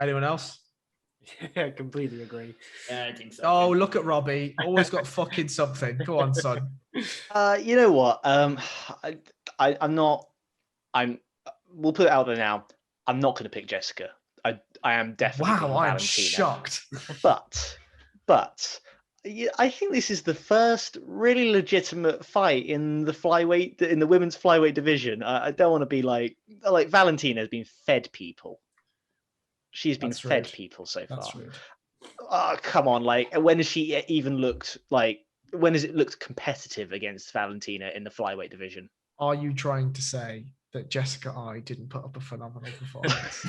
Anyone else? Yeah, completely agree. Yeah, I think so. Oh, look at Robbie, always got fucking something. Go on, son. You know what? We'll put it out there now. I'm not going to pick Jessica. I am definitely picking Valentina. I'm shocked. But I think this is the first really legitimate fight in the women's flyweight division. I don't want to be like Valentina has been fed people. She's been fed people so far. That's rude. Oh, come on! Like, when has she even looked like? When has it looked competitive against Valentina in the flyweight division? Are you trying to say that Jessica I didn't put up a phenomenal performance?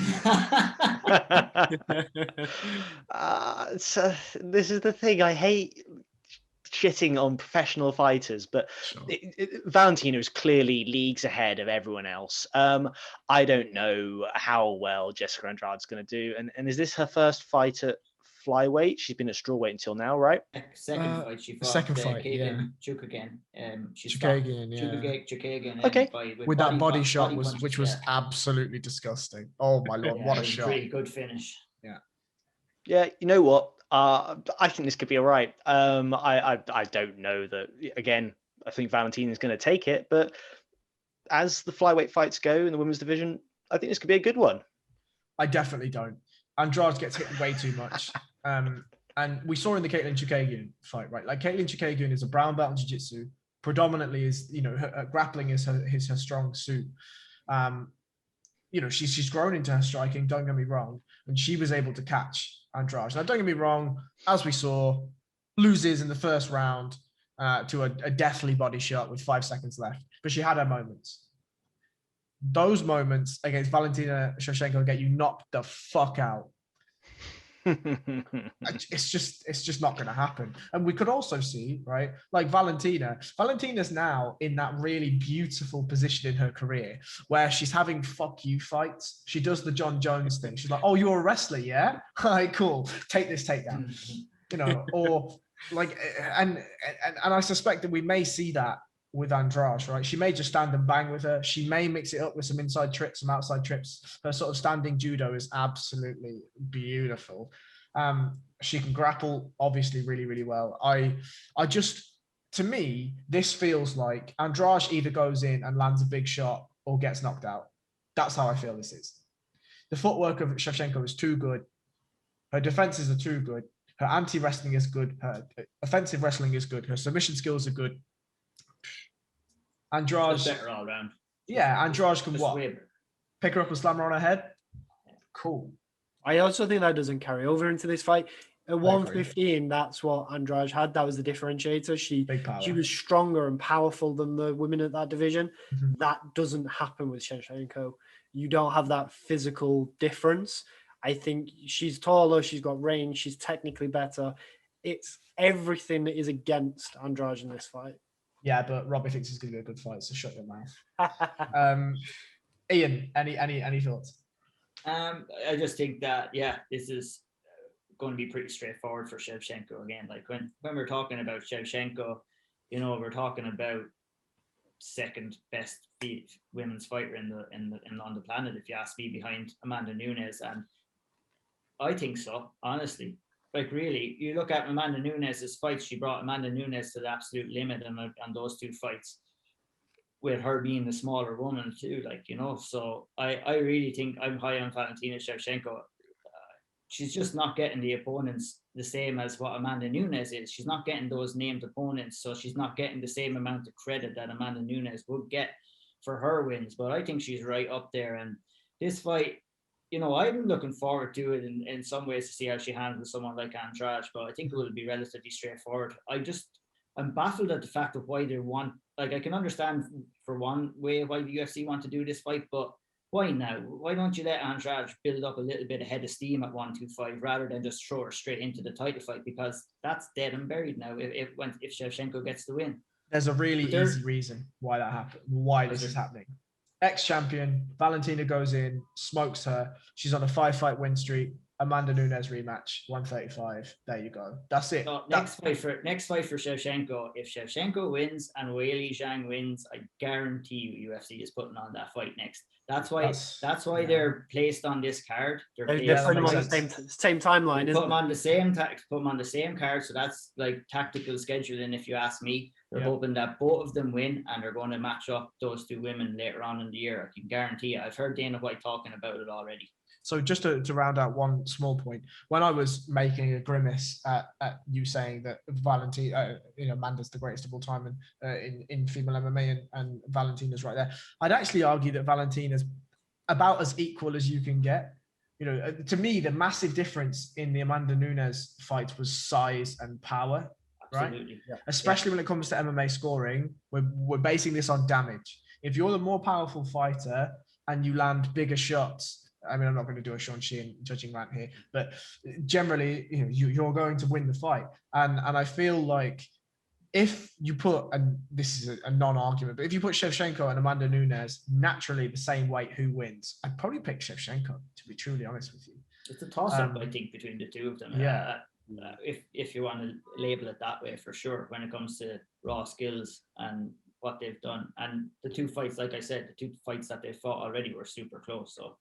So this is the thing. I hate shitting on professional fighters, but Sure. Valentina is clearly leagues ahead of everyone else. I don't know how well Jessica Andrade's going to do. And is this her first fight at flyweight? She's been at strawweight until now, right? Second fight, she fought. Second fight, yeah. Chukagian. Chukagian, Okay. With that body shot, which was absolutely disgusting. Oh my Lord, what a shot. Pretty good finish. Yeah, you know what? I think this could be all right. I don't know that. Again, I think Valentina is going to take it, but as the flyweight fights go in the women's division, I think this could be a good one. I definitely don't. Andrade gets hit way too much. And we saw in the Caitlin Chukagian fight, right? Like, Caitlin Chukagian is a brown belt in jiu-jitsu, predominantly is, her grappling is her strong suit. She's grown into her striking, don't get me wrong, and she was able to catch Andrade. Now, don't get me wrong, as we saw, loses in the first round to a deathly body shot with 5 seconds left, but she had her moments. Those moments against Valentina Shevchenko get you knocked the fuck out. It's just not going to happen. And we could also see, right, like Valentina's now in that really beautiful position in her career where she's having fuck you fights. She does the John Jones thing. She's like, oh, you're a wrestler, yeah? All right, cool. Take this takedown. Or like, and I suspect that we may see that with Andrade, right? She may just stand and bang with her. She may mix it up with some inside trips, some outside trips. Her sort of standing judo is absolutely beautiful. She can grapple, obviously, really, really well. To me, this feels like Andrade either goes in and lands a big shot or gets knocked out. That's how I feel this is. The footwork of Shevchenko is too good. Her defenses are too good. Her anti-wrestling is good. Her offensive wrestling is good. Her submission skills are good. Andrade better all around. Yeah, Andrade can what? Weird. Pick her up and slam her on her head. Cool. I also think that doesn't carry over into this fight. At 115, that's what Andrade had. That was the differentiator. She was stronger and powerful than the women at that division. Mm-hmm. That doesn't happen with Shevchenko. You don't have that physical difference. I think she's taller, she's got range, she's technically better. It's everything that is against Andrade in this fight. Yeah, but Robbie thinks it's going to be a good fight, so shut your mouth. Ian, any thoughts? I just think that, this is going to be pretty straightforward for Shevchenko again. Like when we're talking about Shevchenko, we're talking about second best women's fighter on the planet, if you ask me, behind Amanda Nunes. And I think so, honestly. Like really, you look at Amanda Nunes' fights, she brought Amanda Nunes to the absolute limit on those two fights, with her being the smaller woman too, so I really think I'm high on Valentina Shevchenko. She's just not getting the opponents the same as what Amanda Nunes is. She's not getting those named opponents, so she's not getting the same amount of credit that Amanda Nunes would get for her wins. But I think she's right up there. And this fight, I'm looking forward to it in some ways to see how she handles someone like Andrade, but I think it will be relatively straightforward. I'm baffled at the fact of why they want, I can understand for one way why the UFC want to do this fight, but why now? Why don't you let Andrade build up a little bit of head of steam at 125 rather than just throw her straight into the title fight? Because that's dead and buried now if Shevchenko gets the win. There's a really easy reason why that happened. Why this is happening. Ex-champion, Valentina goes in, smokes her. She's on a 5-fight win streak. Amanda Nunes rematch, 135. There you go. That's it. So next fight for Shevchenko. If Shevchenko wins and Weili Zhang wins, I guarantee you UFC is putting on that fight next. That's why they're placed on this card. They're putting them on the same timeline. Put them on the same card. So that's like tactical scheduling, if you ask me. They're hoping that both of them win, and they're going to match up those two women later on in the year. I can guarantee you. I've heard Dana White talking about it already. So just to round out one small point, when I was making a grimace at you saying that Valentina, Amanda's the greatest of all time in female MMA, and Valentina's right there, I'd actually argue that Valentina's about as equal as you can get. To me, the massive difference in the Amanda Nunes fight was size and power, Absolutely. Right? Yeah. Especially when it comes to MMA scoring, we're basing this on damage. If you're the more powerful fighter and you land bigger shots, I'm not going to do a Sean Sheehan judging rant here, but generally, you're going to win the fight. And I feel like if you put, and this is a non-argument, but if you put Shevchenko and Amanda Nunes naturally the same weight, who wins? I'd probably pick Shevchenko, to be truly honest with you. It's a toss-up, I think, between the two of them. Yeah. If you want to label it that way, for sure, when it comes to raw skills and what they've done. And the two fights, like I said, the two fights that they fought already were super close. So,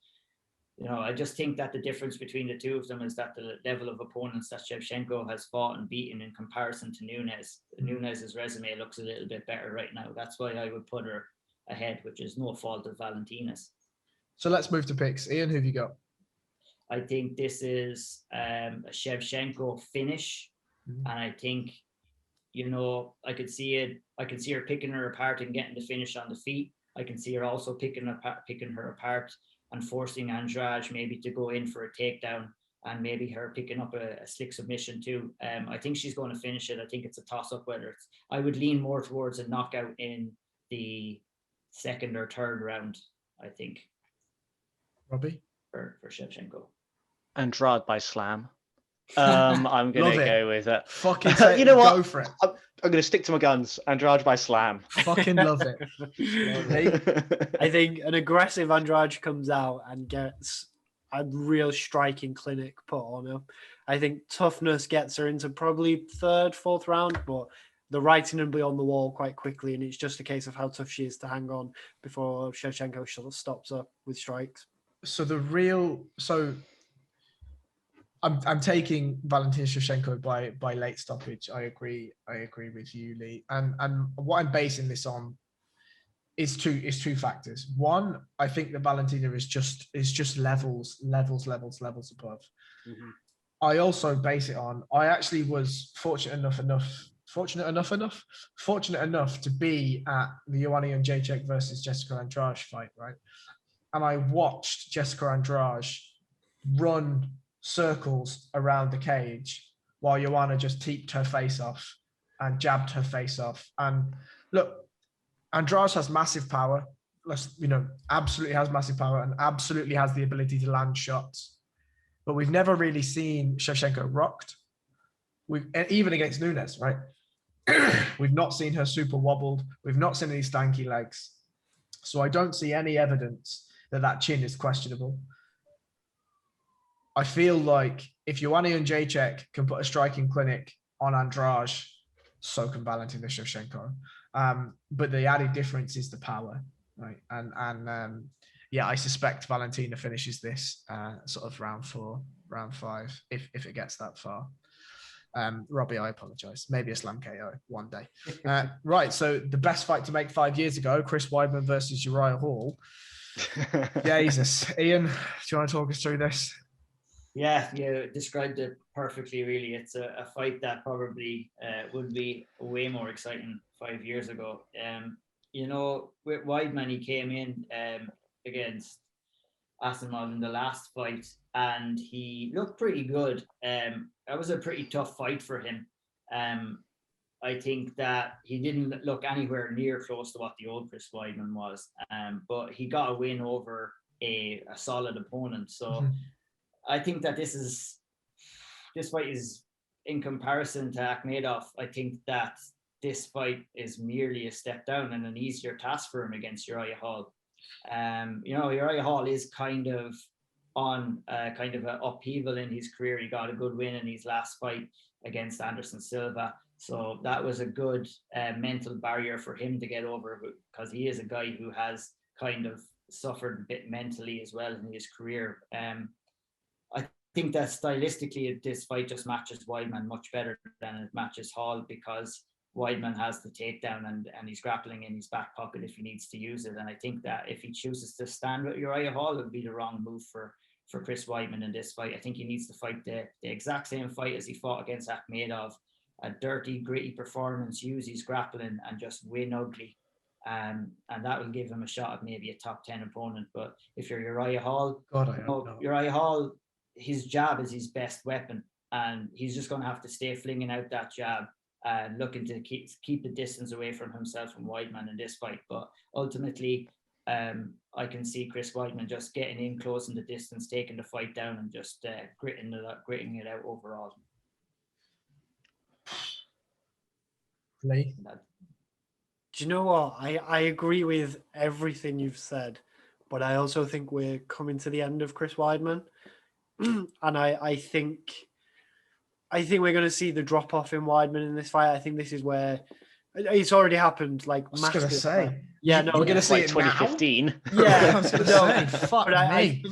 I just think that the difference between the two of them is that the level of opponents that Shevchenko has fought and beaten in comparison to Nunes. Nunes's resume looks a little bit better right now. That's why I would put her ahead, which is no fault of Valentina's. So let's move to picks. Ian, who have you got? I think this is a Shevchenko finish. And I think, I could see it. I can see her picking her apart and getting the finish on the feet. I can see her also picking her apart and forcing Andrade maybe to go in for a takedown, and maybe her picking up a slick submission too. I think she's going to finish it. I think it's a toss-up. I would lean more towards a knockout in the second or third round, I think. Robbie? For Shevchenko. Andrade by slam. I'm going Love to it. go with it. Fucking say, You know what? go for it. I'm going to stick to my guns. Andrade by slam. Fucking love it. I think an aggressive Andrade comes out and gets a real striking clinic put on her. I think toughness gets her into probably third, fourth round, but the writing will be on the wall quite quickly, and it's just a case of how tough she is to hang on before Shevchenko stops her with strikes. I'm taking Valentina Shevchenko by late stoppage. I agree with you, Lee. And what I'm basing this on is two factors. One, I think that Valentina is just levels above. Mm-hmm. I also base it on, I actually was fortunate enough to be at the Ioana and Jacek versus Jessica Andrade fight, right? And I watched Jessica Andrade run circles around the cage while Ioana just teeped her face off and jabbed her face off. And look, Andrade has massive power, absolutely has massive power and absolutely has the ability to land shots. But we've never really seen Shevchenko rocked. Even against Nunes, right? We've not seen her super wobbled. We've not seen any stanky legs. So I don't see any evidence that chin is questionable. I feel like if Ioana and Jacek can put a striking clinic on Andrade, so can Valentina Shevchenko. But the added difference is the power, right? And I suspect Valentina finishes this sort of round 4, round 5, if it gets that far. Robbie, I apologize. Maybe a slam KO one day. Right, so the best fight to make 5 years ago, Chris Weidman versus Uriah Hall. Jesus. Ian, do you want to talk us through this? Yeah, you described it perfectly, really. It's a fight that probably would be way more exciting 5 years ago. With Weidman, he came in against Arsenal in the last fight, and he looked pretty good. That was a pretty tough fight for him. I think that he didn't look anywhere near close to what the old Chris Weidman was, but he got a win over a solid opponent. So I think that this fight is, in comparison to Akhmedov, I think that this fight is merely a step down and an easier task for him against Uriah Hall. Uriah Hall is kind of on kind of an upheaval in his career. He got a good win in his last fight against Anderson Silva. So that was a good mental barrier for him to get over, because he is a guy who has kind of suffered a bit mentally as well in his career. I think that stylistically this fight just matches Weidman much better than it matches Hall, because Weidman has the takedown and he's grappling in his back pocket if he needs to use it. And I think that if he chooses to stand with Uriah Hall, it would be the wrong move for Chris Weidman in this fight. I think he needs to fight the exact same fight as he fought against Akhmedov, a dirty, gritty performance, use his grappling and just win ugly. And that will give him a shot at maybe a top 10 opponent. But if you're Uriah Hall, Uriah Hall, his jab is his best weapon, and he's just going to have to stay flinging out that jab and looking to keep the distance away from himself and Weidman in this fight. But ultimately, I can see Chris Weidman just getting in close in the distance, taking the fight down, and just gritting it out overall. Lee? Do you know what? I agree with everything you've said, but I also think we're coming to the end of Chris Weidman. And I think we're going to see the drop off in Weidman in this fight. I think this is where it's already happened. Like, I was going to say, yeah, no, we're going to see it 2015. Now? Yeah, I was going to say, fuck me. I think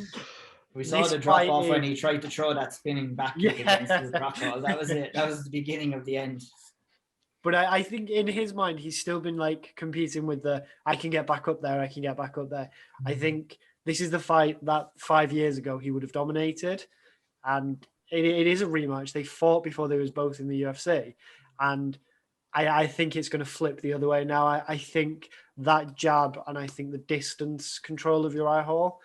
we saw the drop off when he tried to throw that spinning back kick against his crocodile. That was it. That was the beginning of the end. But I think in his mind, he's still been like competing with I can get back up there. I can get back up there. I think this is the fight that 5 years ago he would have dominated. And it is a rematch. They fought before they was both in the UFC. And I think it's going to flip the other way now. I think that jab and I think the distance control of Uriah Hall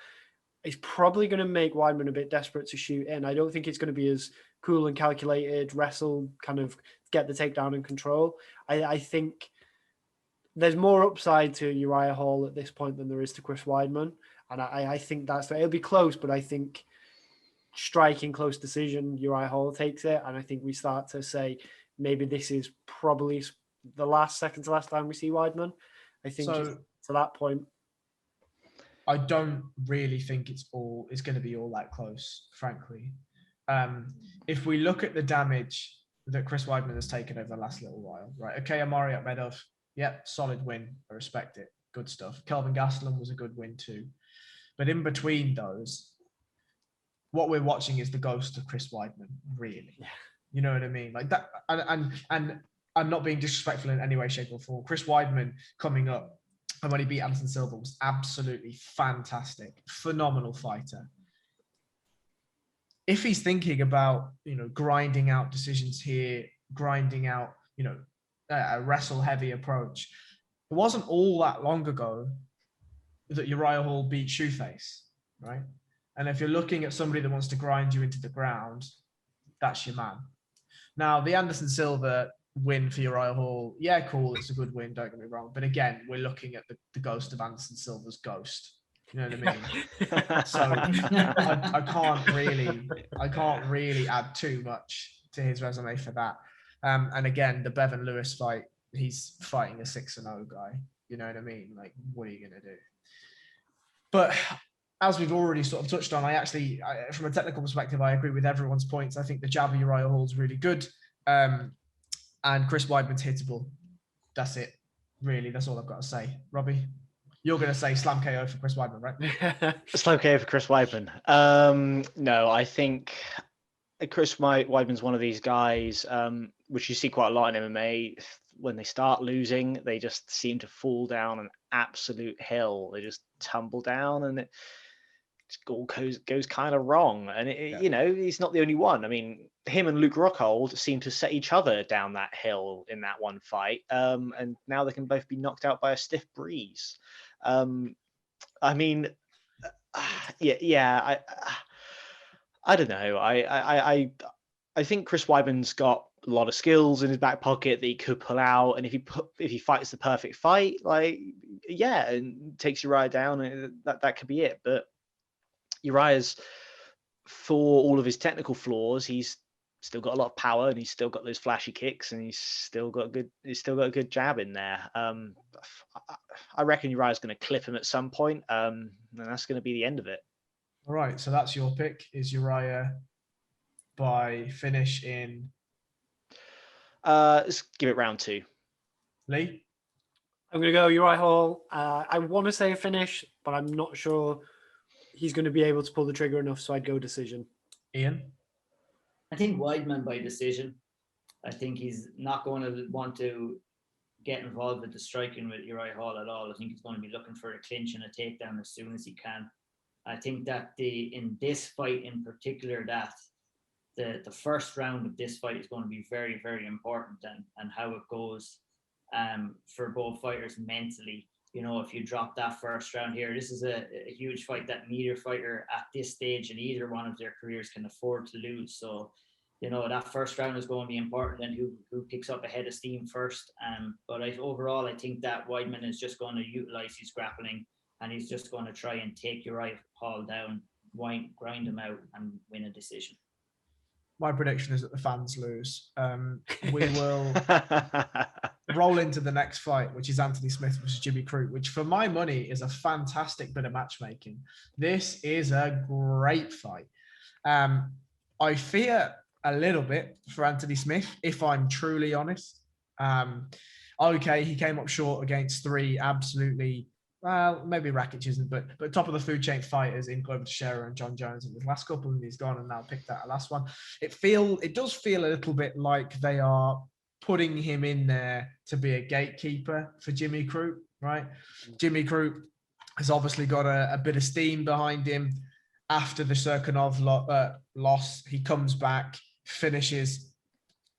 is probably going to make Weidman a bit desperate to shoot in. I don't think it's going to be as cool and calculated, wrestle, kind of get the takedown and control. I think there's more upside to Uriah Hall at this point than there is to Chris Weidman. And I think it'll be close, but I think striking close decision, Uriah Hall takes it. And I think we start to say maybe this is probably the second to last time we see Weidman. I think So, just to that point. I don't really think it's going to be all that close, frankly. If we look at the damage that Chris Weidman has taken over the last little while, right? Okay, Amari Akmedov, yep, solid win. I respect it. Good stuff. Kelvin Gastelum was a good win too. But in between those, what we're watching is the ghost of Chris Weidman, really. Yeah. You know what I mean? Like that, and I'm not being disrespectful in any way, shape, or form. Chris Weidman coming up, and when he beat Anderson Silva, was absolutely fantastic. Phenomenal fighter. If he's thinking about, grinding out decisions here, grinding out, a wrestle heavy approach, it wasn't all that long ago that Uriah Hall beat Shoeface, right? And if you're looking at somebody that wants to grind you into the ground, that's your man. Now, the Anderson Silva win for Uriah Hall, yeah, cool, it's a good win, don't get me wrong. But again, we're looking at the ghost of Anderson Silva's ghost. You know what I mean? So I can't really add too much to his resume for that. And again, the Bevan Lewis fight, he's fighting a 6-0 guy. You know what I mean? Like, what are you going to do? But as we've already sort of touched on, I from a technical perspective, I agree with everyone's points. I think the jab of Uriah Hall is really good. And Chris Weidman's hittable. That's it. Really, that's all I've got to say. Robbie? You're going to say slam KO for Chris Weidman, right? Slam KO for Chris Weidman. No, I think Chris Weidman's one of these guys, which you see quite a lot in MMA. When they start losing, they just seem to fall down an absolute hill. They just tumble down, and it all goes kind of wrong. And he's not the only one. I mean, him and Luke Rockhold seem to set each other down that hill in that one fight, and now they can both be knocked out by a stiff breeze. I mean, I don't know. I think Chris Weidman's got a lot of skills in his back pocket that he could pull out, and if he fights the perfect fight, and takes Uriah down, that could be it. But Uriah's, for all of his technical flaws, he's still got a lot of power, and he's still got those flashy kicks, and he's still got a good jab in there. I reckon Uriah's going to clip him at some point, and that's going to be the end of it. All right, so that's your pick, is Uriah by finish in? Let's give it round 2. Lee? I'm going to go Uriah Hall. I want to say a finish, but I'm not sure he's going to be able to pull the trigger enough, so I'd go decision. Ian? I think Weidman by decision. I think he's not going to want to get involved with the striking with Uriah Hall at all. I think he's going to be looking for a clinch and a takedown as soon as he can. I think that in this fight in particular, that the first round of this fight is going to be very, very important, and how it goes for both fighters mentally. If you drop that first round here, this is a huge fight that neither fighter at this stage in either one of their careers can afford to lose. So, that first round is going to be important, and who picks up a head of steam first. But overall, I think that Weidman is just going to utilize his grappling, and he's just going to try and take Uriah Hall down, grind him out, and win a decision. My prediction is that the fans lose. We will roll into the next fight, which is Anthony Smith versus Jimmy Crute, which for my money is a fantastic bit of matchmaking. This is a great fight. I fear a little bit for Anthony Smith, if I'm truly honest. Okay, he came up short against 3 absolutely, well, maybe Rakic isn't, but top of the food chain fighters in Glover Teixeira and John Jones in the last couple, and he's gone and now picked that last one. It does feel a little bit like they are putting him in there to be a gatekeeper for Jimmy Crute, right? Jimmy Crute has obviously got a bit of steam behind him. After the Serkinov loss, he comes back, finishes,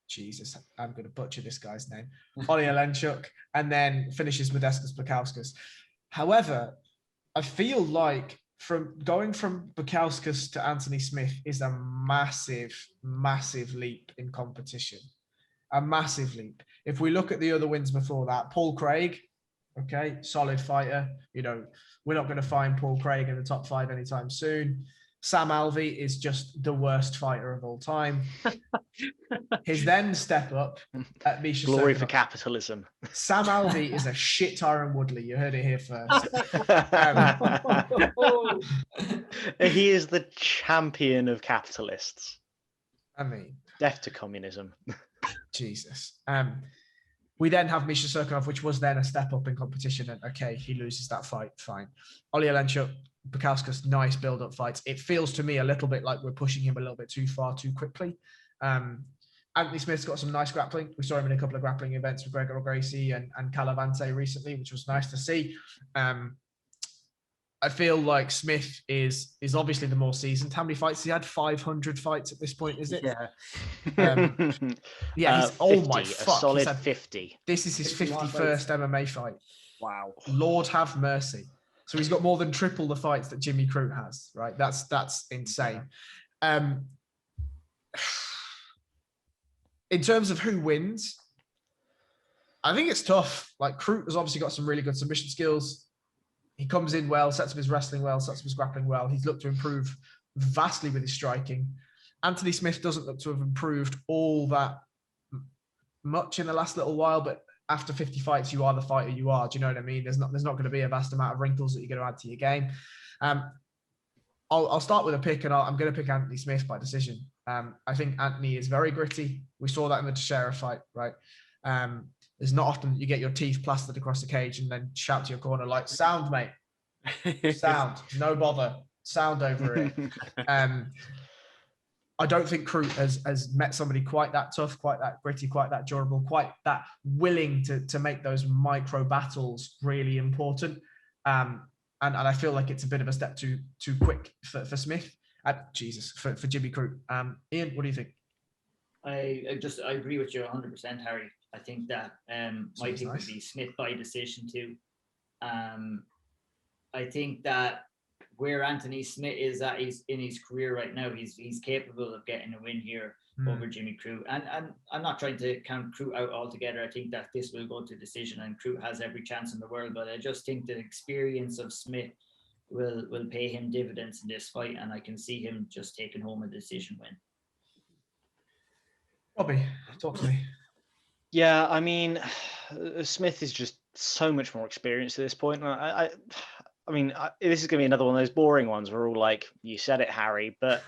Jesus, I'm going to butcher this guy's name, Oli Olenchuk, and then finishes Modestas Bukauskas. However, I feel like going from Bukauskas to Anthony Smith is a massive, massive leap in competition. A massive leap. If we look at the other wins before that, Paul Craig, okay, solid fighter. We're not going to find Paul Craig in the top 5 anytime soon. Sam Alvey is just the worst fighter of all time. His then step up at Misha Glory Serkinov. for capitalism. Sam Alvey is a shit Tyron Woodley. You heard it here first. He is the champion of capitalists. I mean, Death to communism. Jesus. We then have Misha Serkinov, which was then a step up in competition. And okay, he loses that fight. Fine. Oliveria, Bukauskas, nice build-up fights. It feels to me a little bit like we're pushing him a little bit too far too quickly. Anthony Smith's got some nice grappling. We saw him in a couple of grappling events with Gregor Gracie and Calavante recently, which was nice to see. I feel like Smith is obviously the more seasoned. How many fights? He had 500 fights at this point, is it? Yeah. Yeah, he's 50, oh my fuck. a solid He's had 50. This is his 51st MMA fight. Wow. Lord have mercy. So he's got more than triple the fights that Jimmy Crute has, right? That's insane. In terms of who wins, I think it's tough. Like, Crute has obviously got some really good submission skills. He comes in well, sets up his wrestling well, sets up his grappling well. He's looked to improve vastly with his striking. Anthony Smith doesn't look to have improved all that much in the last little while, but after 50 fights, you are the fighter you are. Do you know what I mean? There's not going to be a vast amount of wrinkles that you're going to add to your game. I'll start with a pick, and I'm going to pick Anthony Smith by decision. I think Anthony is very gritty. We saw that in the Teixeira fight, right? There's not often you get your teeth plastered across the cage and then shout to your corner like, sound, mate. Sound. No bother. Sound over it. I don't think Crute has met somebody quite that tough, quite that gritty, quite that durable, quite that willing to make those micro battles really important. And I feel like it's a bit of a step too quick for Smith. For Jimmy Crute. Ian, what do you think? I agree with you 100%, Harry. I think that my pick would be Smith by decision too. I think that where Anthony Smith is at in his career right now, he's capable of getting a win here over Jimmy Crute. And I'm not trying to count Crute out altogether. I think that this will go to decision and Crute has every chance in the world. But I just think the experience of Smith will pay him dividends in this fight, and I can see him just taking home a decision win. Robbie, talk to me. Yeah, I mean, Smith is just so much more experienced at this point. I mean, this is going to be another one of those boring ones. We're all like, you said it, Harry. But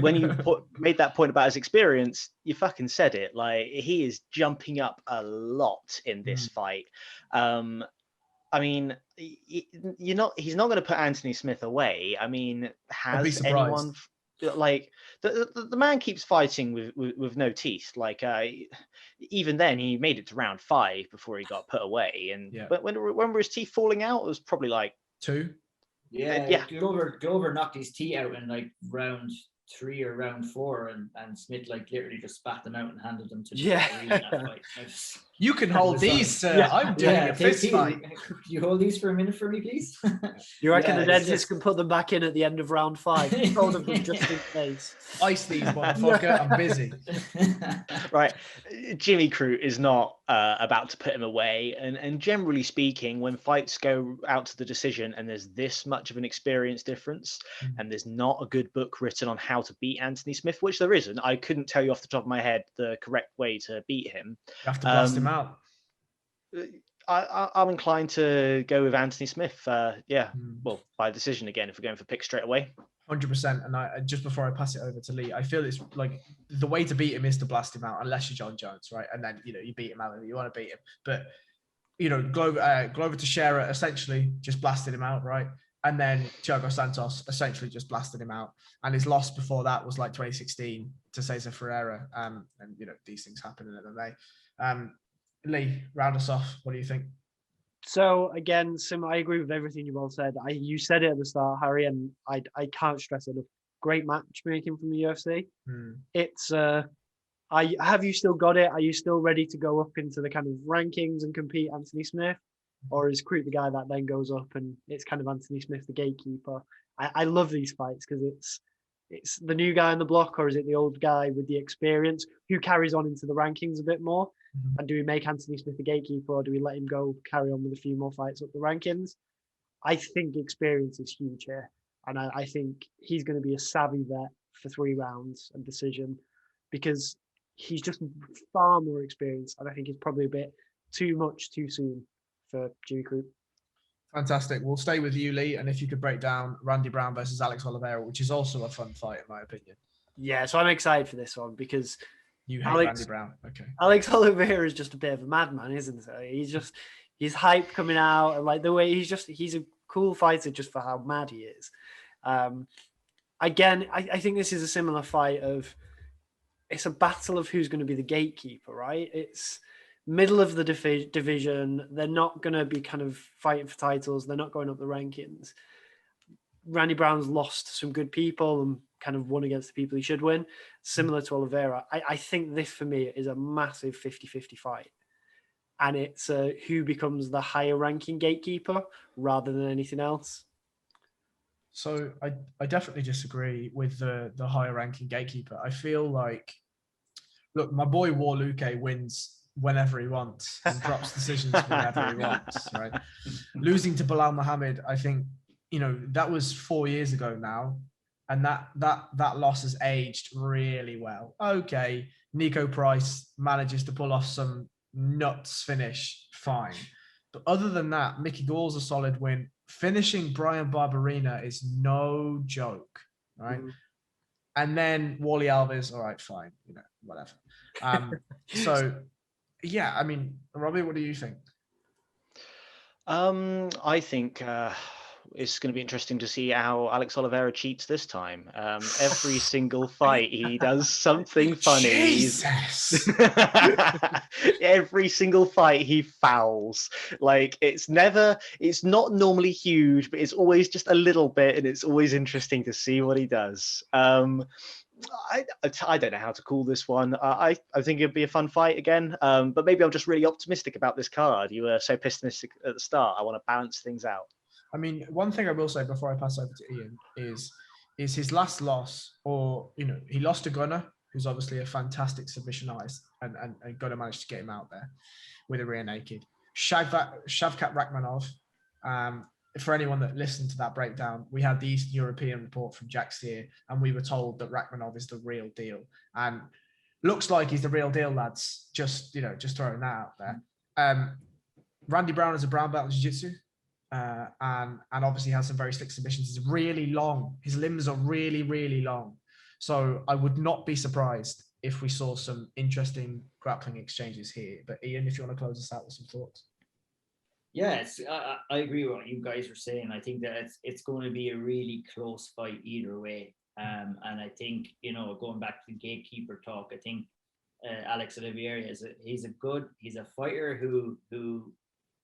when you made that point about his experience, you fucking said it. Like, he is jumping up a lot in this fight. I mean, he's not going to put Anthony Smith away. I mean, has anyone... Like the man keeps fighting with no teeth. Like even then, he made it to round 5 before he got put away. And but when were his teeth falling out? It was probably like 2. Yeah. Glover knocked his teeth out in like round 3 or round 4, and Smith like literally just spat them out and handed them to the referee in that fight. You can hold these, sir. Yeah. I'm doing a fist fight. You hold these for a minute for me, please? You reckon the dentist can put them back in at the end of round 5? Hold them just in case. Ice these, motherfucker. I'm busy. Right. Jimmy Crute is not about to put him away. And generally speaking, when fights go out to the decision and there's this much of an experience difference and there's not a good book written on how to beat Anthony Smith, which there isn't. I couldn't tell you off the top of my head the correct way to beat him. You have to blast him out. I'm inclined to go with Anthony Smith. Well, by decision again, if we're going for pick straight away. 100%. And I just before I pass it over to Lee, I feel it's like the way to beat him is to blast him out, unless you're John Jones, right? And then you beat him out and you want to beat him. But Glover Teixeira essentially just blasted him out, right? And then Thiago Santos essentially just blasted him out. And his loss before that was like 2016 to Cesar Ferreira. And these things happen in MMA. Lee, round us off. What do you think? So again, I agree with everything you've all said. You said it at the start, Harry, and I can't stress it enough. Great matchmaking from the UFC. It's have you still got it? Are you still ready to go up into the kind of rankings and compete Anthony Smith? Or is Crute the guy that then goes up and it's kind of Anthony Smith, the gatekeeper? I love these fights because it's the new guy on the block, or is it the old guy with the experience who carries on into the rankings a bit more? And do we make Anthony Smith the gatekeeper, or do we let him go carry on with a few more fights up the rankings? I think experience is huge here. And I think he's going to be a savvy vet for 3 rounds and decision because he's just far more experienced. And I think it's probably a bit too much too soon for Jimmy Crute. Fantastic. We'll stay with you, Lee. And if you could break down Randy Brown versus Alex Oliveira, which is also a fun fight, in my opinion. Yeah, so I'm excited for this one because you hate Randy Brown. Okay. Alex Oliveira is just a bit of a madman, isn't he? He's hype coming out, and like the way he's a cool fighter just for how mad he is. Again, I think this is a similar fight of it's a battle of who's going to be the gatekeeper, right? It's middle of the division. They're not going to be kind of fighting for titles. They're not going up the rankings. Randy Brown's lost some good people and kind of won against the people he should win, similar to Oliveira. I think this, for me, is a massive 50-50 fight. And it's who becomes the higher ranking gatekeeper rather than anything else. So I definitely disagree with the higher ranking gatekeeper. I feel like, look, my boy Warluke wins whenever he wants and drops decisions whenever he wants, right? Losing to Bilal Muhammad, I think, that was 4 years ago now. And that loss has aged really well. Okay, Nico Price manages to pull off some nuts finish, fine. But other than that, Mickey Gall's a solid win. Finishing Brian Barberena is no joke, right? And then Wally Alves, all right, fine, whatever. So, yeah, I mean, Robbie, what do you think? I think it's going to be interesting to see how Alex Oliveira cheats this time. Every single fight, he does something funny. Jesus. Every single fight, he fouls. Like, it's not normally huge, but it's always just a little bit, and it's always interesting to see what he does. I don't know how to call this one. I think it'd be a fun fight again, but maybe I'm just really optimistic about this card. You were so pessimistic at the start. I want to balance things out. I mean, one thing I will say before I pass over to Ian is his last loss, or he lost to Gunnar, who's obviously a fantastic submission artist, and Gunnar managed to get him out there with a rear naked. Shavkat Rakhmonov. For anyone that listened to that breakdown, we had the Eastern European report from Jack Steer, and we were told that Rakhmonov is the real deal. And looks like he's the real deal, lads. Just throwing that out there. Randy Brown is a brown belt in jiu-jitsu, and obviously has some very slick submissions. He's really long. His limbs are really, really long. So I would not be surprised if we saw some interesting grappling exchanges here. But Ian, if you want to close us out with some thoughts. Yeah, I agree with what you guys are saying. I think that it's going to be a really close fight either way. And I think, going back to the gatekeeper talk, I think Alex Oliveira he's a fighter who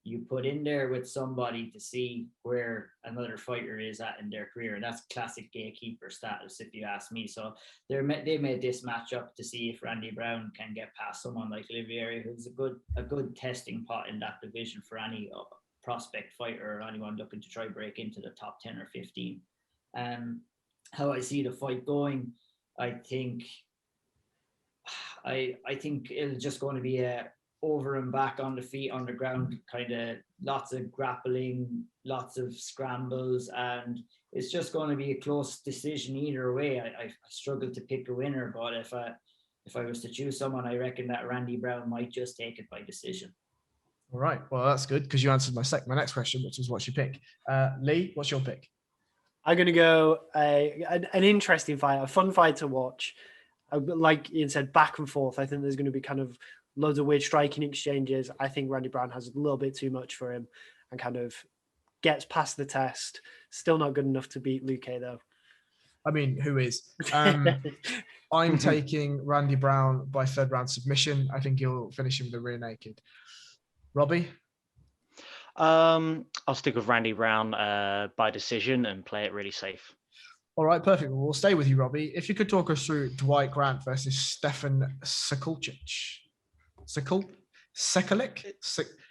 you put in there with somebody to see where another fighter is at in their career. And that's classic gatekeeper status, if you ask me. So they made this matchup to see if Randy Brown can get past someone like Oliveira, who's a good testing pot in that division for any prospect fighter or anyone looking to try break into the top 10 or 15. How I see the fight going, I think it's just going to be a over and back on the feet, on the ground, kind of lots of grappling, lots of scrambles, and it's just going to be a close decision either way. I struggle to pick a winner, but if I was to choose someone, I reckon that Randy Brown might just take it by decision. All right, well, that's good because you answered my next question, which was what's your pick. Lee, what's your pick? I'm going to go an interesting fight, a fun fight to watch. Like Ian said, back and forth. I think there's going to be kind of loads of weird striking exchanges. I think Randy Brown has a little bit too much for him and kind of gets past the test. Still not good enough to beat Luque, though. I mean, who is? I'm taking Randy Brown by third round submission. I think he'll finish him with a rear naked. Robbie? I'll stick with Randy Brown by decision and play it really safe. All right, perfect. Well, we'll stay with you, Robbie. If you could talk us through Dwight Grant versus Stefan Sekulić. Sekulić?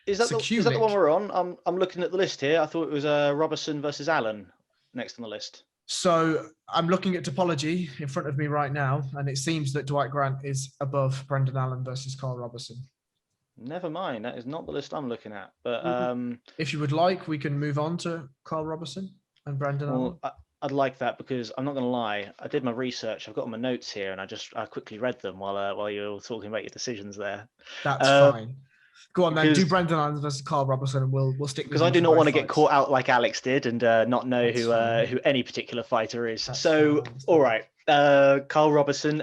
Is that the one we're on? I'm looking at the list here. I thought it was Roberson versus Allen next on the list. So I'm looking at topology in front of me right now, and it seems that Dwight Grant is above Brandan Allen versus Karl Roberson. Never mind. That is not the list I'm looking at. But if you would like, we can move on to Karl Roberson and Brandan Allen. I'd like that because I'm not going to lie. I did my research. I've got my notes here, and I quickly read them while you were talking about your decisions there. That's fine. Go on then. Do Brandan Allen versus Karl Roberson, and we'll stick with because I do not want to get caught out like Alex did and not know who any particular fighter is. That's so fine. All right, Karl Roberson,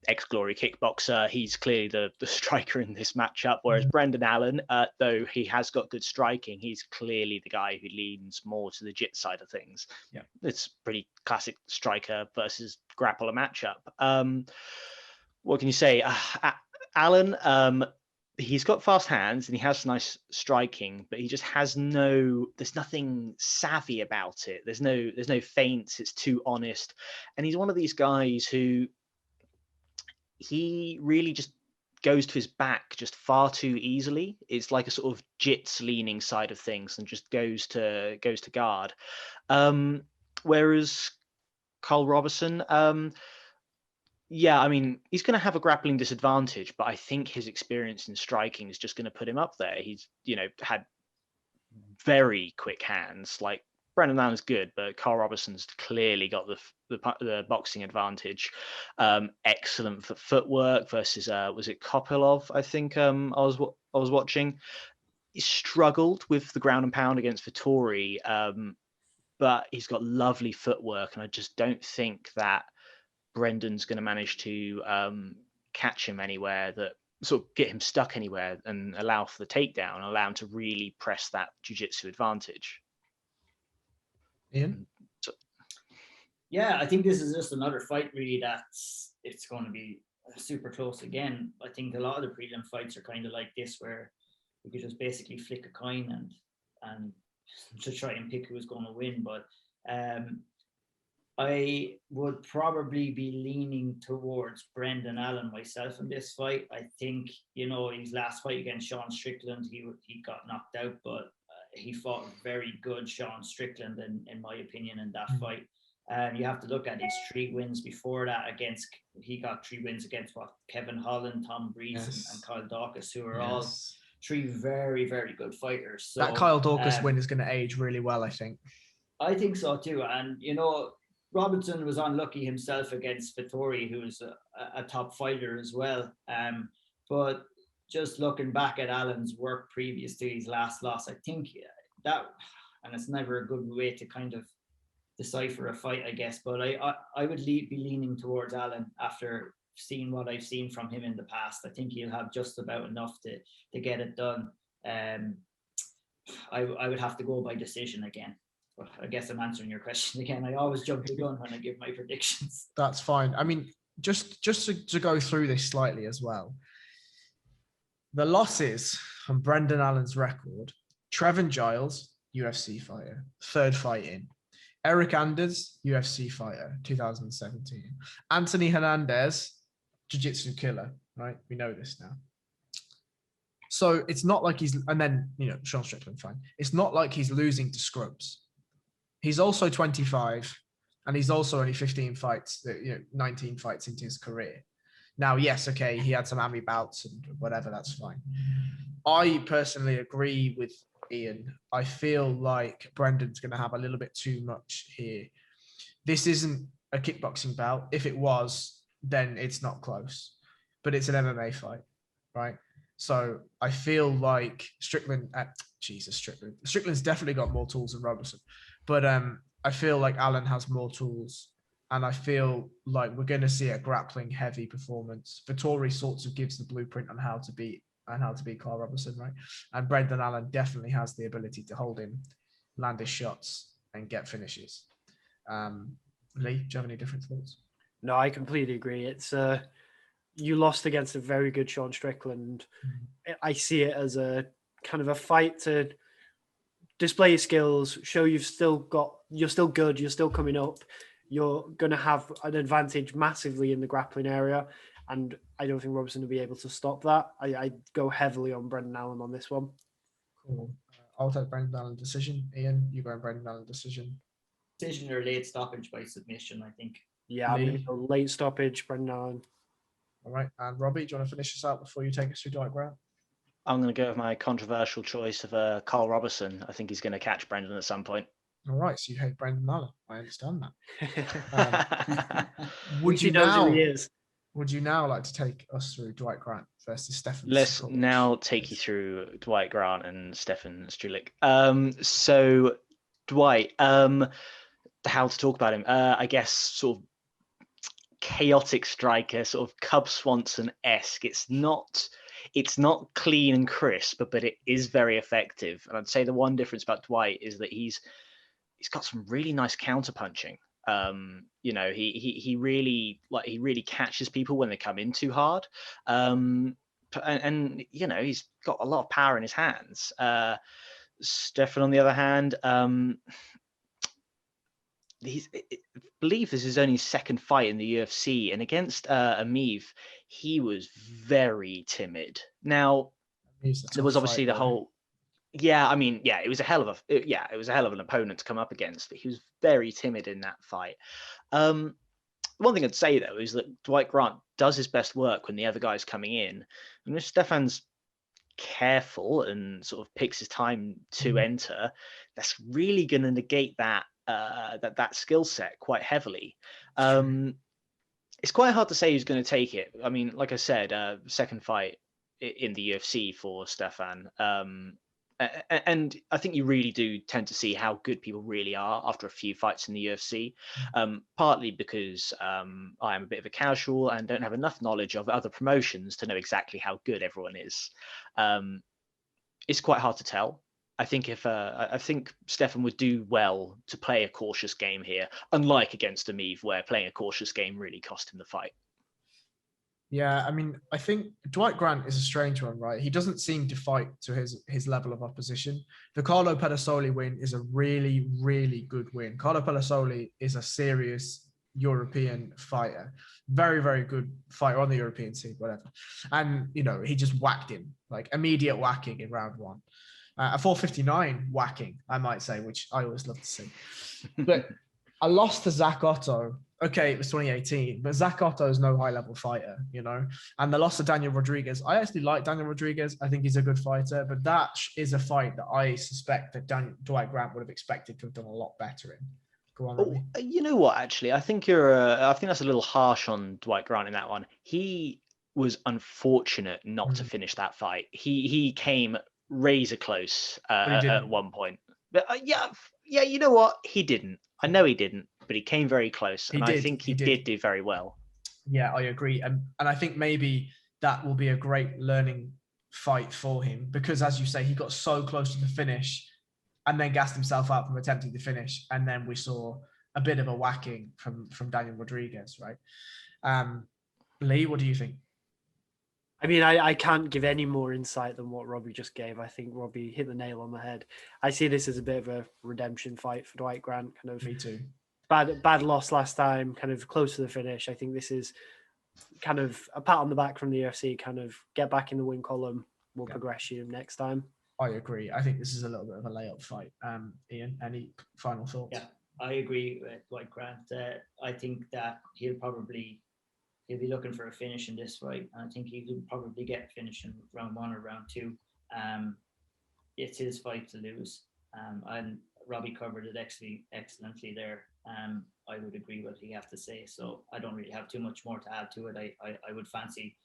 ex-Glory kickboxer. He's clearly the striker in this matchup. Whereas Brandan Allen, though he has got good striking, he's clearly the guy who leans more to the jit side of things. Yeah, it's pretty classic striker versus grappler matchup. What can you say? Allen, he's got fast hands and he has nice striking, but he just has there's nothing savvy about it. There's no feints. It's too honest. And he's one of these guys who he really just goes to his back just far too easily. It's like a sort of jits leaning side of things and just goes to guard. Whereas Karl Roberson, yeah, I mean, he's going to have a grappling disadvantage, but I think his experience in striking is just going to put him up there. He's, had very quick hands. Like Brandan Allen's good, but Karl Roberson's clearly got the boxing advantage. Excellent footwork versus was it Kopylov? I think I was watching. He struggled with the ground and pound against Vettori, but he's got lovely footwork, and I just don't think that Brendan's going to manage to catch him anywhere, that sort of get him stuck anywhere and allow for the takedown and allow him to really press that jiu-jitsu advantage. Ian? Yeah, I think this is just another fight really it's going to be super close again. I think a lot of the prelim fights are kind of like this, where you could just basically flick a coin and to try and pick who's going to win. But I would probably be leaning towards Brandan Allen myself in this fight. I think, his last fight against Sean Strickland, he got knocked out, but he fought very good Sean Strickland, in my opinion, in that fight. You have to look at his 3 wins before that he got 3 wins against Kevin Holland, Tom Breeze, and Kyle Dawkins, who are all 3 very, very good fighters. So, that Kyle Dawkins win is going to age really well, I think. I think so too. And, Robertson was unlucky himself against Vettori, who's a top fighter as well. But just looking back at Allen's work previous to his last loss, I think that, and it's never a good way to kind of decipher a fight, I guess, but I would be leaning towards Allen after seeing what I've seen from him in the past. I think he'll have just about enough to get it done. I would have to go by decision again. I guess I'm answering your question again. I always jump the gun when I give my predictions. That's fine. I mean, just to go through this slightly as well. The losses from Brandan Allen's record: Trevin Giles, UFC fighter, 3rd fight in. Eric Anders, UFC fighter, 2017. Anthony Hernandez, jiu-jitsu killer, right? We know this now. So it's not like and then, Sean Strickland, fine. It's not like he's losing to scrubs. He's also 25, and he's also only 15 fights, 19 fights into his career. Now, yes, okay, he had some AMI bouts and whatever, that's fine. I personally agree with Ian. I feel like Brendan's going to have a little bit too much here. This isn't a kickboxing bout. If it was, then it's not close. But it's an MMA fight, right? So I feel like Strickland's definitely got more tools than Roberson. But I feel like Allen has more tools, and I feel like we're going to see a grappling heavy performance. Vettori sorts of gives the blueprint on how to beat Karl Roberson, right? And Brandan Allen definitely has the ability to hold him, land his shots, and get finishes. Lee, do you have any different thoughts? No, I completely agree. It's you lost against a very good Sean Strickland. I see it as a kind of a fight to display your skills, show you're still good, you're still coming up, you're going to have an advantage massively in the grappling area, and I don't think Roberson will be able to stop that. I go heavily on Brandan Allen on this one. Cool. I'll take Brandan Allen decision. Ian, you go Brandan Allen decision. Decision or late stoppage by submission, I think. Yeah, I'm going to go late stoppage, Brandan Allen. All right, and Robbie, do you want to finish this out before you take us through Dwight Grant? I'm going to go with my controversial choice of Karl Roberson. I think he's going to catch Brandan at some point. All right, so you hate Brandan. I understand that. Would you know who he is? Would you now like to take us through Dwight Grant versus Stefan? Let's Sekulić? now take you through Dwight Grant and Stefan Strulik. So Dwight, how to talk about him? I guess sort of chaotic striker, sort of Cub Swanson-esque. It's not clean and crisp, but it is very effective. And I'd say the one difference about Dwight is that he's got some really nice counter punching. He really catches people when they come in too hard. And he's got a lot of power in his hands. Stefan, on the other hand, I believe this is his only second fight in the UFC, and against Amiv, he was very timid. Now, there was obviously the whole. It was a hell of an opponent to come up against, but he was very timid in that fight. One thing I'd say though is that Dwight Grant does his best work when the other guy's coming in, and if Stefan's careful and sort of picks his time to enter, that's really going to negate that skill set quite heavily. It's quite hard to say who's going to take it. I mean, like I said, second fight in the UFC for Stefan. And I think you really do tend to see how good people really are after a few fights in the UFC, partly because I am a bit of a casual and don't have enough knowledge of other promotions to know exactly how good everyone is. It's quite hard to tell. I think I think Stefan would do well to play a cautious game here, unlike against Amiv, where playing a cautious game really cost him the fight. Yeah, I mean, I think Dwight Grant is a strange one, right? He doesn't seem to fight to his level of opposition. The Carlo Pedersoli win is a really, really good win. Carlo Pedersoli is a serious European fighter. Very, very good fighter on the European scene, whatever. And, he just whacked him, like immediate whacking in round one. A 459 whacking, I might say, which I always love to see. But I lost to Zach Otto. Okay, it was 2018, but Zach Otto is no high-level fighter, And the loss of Daniel Rodriguez, I actually like Daniel Rodriguez. I think he's a good fighter, but that is a fight that I suspect that Dwight Grant would have expected to have done a lot better in. Go on, Robbie. You know what? Actually, I think that's a little harsh on Dwight Grant in that one. He was unfortunate not to finish that fight. He came razor close at one point. But you know what? He didn't. I know he didn't, but he came very close, and I think he did do very well. Yeah, I agree, and I think maybe that will be a great learning fight for him because, as you say, he got so close to the finish, and then gassed himself out from attempting to finish, and then we saw a bit of a whacking from Daniel Rodriguez, right? Lee, what do you think? I mean, I can't give any more insight than what Robbie just gave. I think Robbie hit the nail on the head. I see this as a bit of a redemption fight for Dwight Grant. Kind of Me too. Bad loss last time, kind of close to the finish. I think this is kind of a pat on the back from the UFC, kind of get back in the win column. We'll progress you next time. I agree. I think this is a little bit of a layup fight. Ian, any final thoughts? Yeah, I agree with Dwight Grant. I think that he'll be looking for a finish in this fight. I think he could probably get a finish in round one or round two. It's his fight to lose. And Robbie covered it excellently there. I would agree with what he have to say. So I don't really have too much more to add to it. I would fancy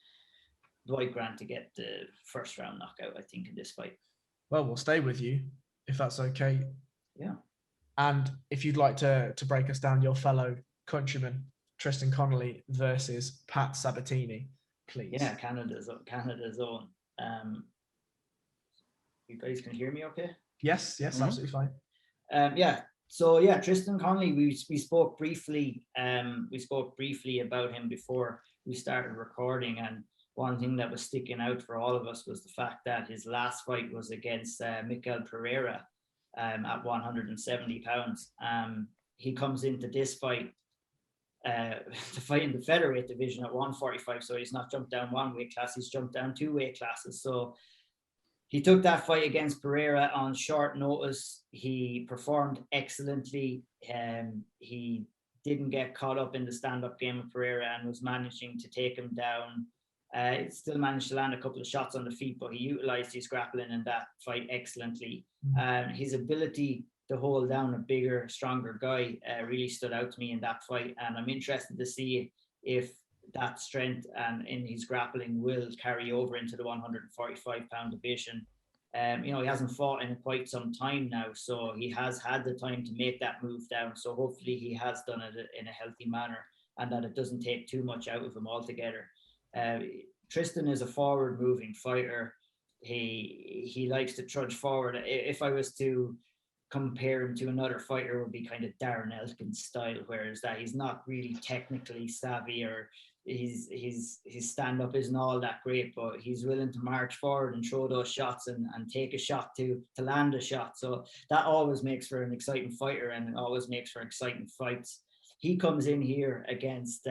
Dwight Grant to get the first round knockout, I think, in this fight. Well, we'll stay with you if that's okay. Yeah. And if you'd like to break us down your fellow countryman, Tristan Connelly versus Pat Sabatini, please. Yeah, Canada's own. You guys can hear me okay? Yes, absolutely fine. So Tristan Connelly, we spoke briefly about him before we started recording, and one thing that was sticking out for all of us was the fact that his last fight was against Miguel Pereira at 170 pounds. He comes into this fight to fight in the featherweight division at 145, so he's not jumped down one weight class, he's jumped down two weight classes. So he took that fight against Pereira on short notice. He performed excellently. He didn't get caught up in the stand-up game of Pereira and was managing to take him down. Still managed to land a couple of shots on the feet, but he utilized his grappling in that fight excellently. His ability to hold down a bigger, stronger guy really stood out to me in that fight. And I'm interested to see if that strength and in his grappling will carry over into the 145-pound division. He hasn't fought in quite some time now, so he has had the time to make that move down. So hopefully he has done it in a healthy manner and that it doesn't take too much out of him altogether. Tristan is a forward-moving fighter. He likes to trudge forward. If I was to compare him to another fighter, it would be kind of Darren Elkins style, whereas that he's not really technically savvy, or his stand-up isn't all that great, but he's willing to march forward and throw those shots and take a shot to land a shot. So that always makes for an exciting fighter, and it always makes for exciting fights. He comes in here against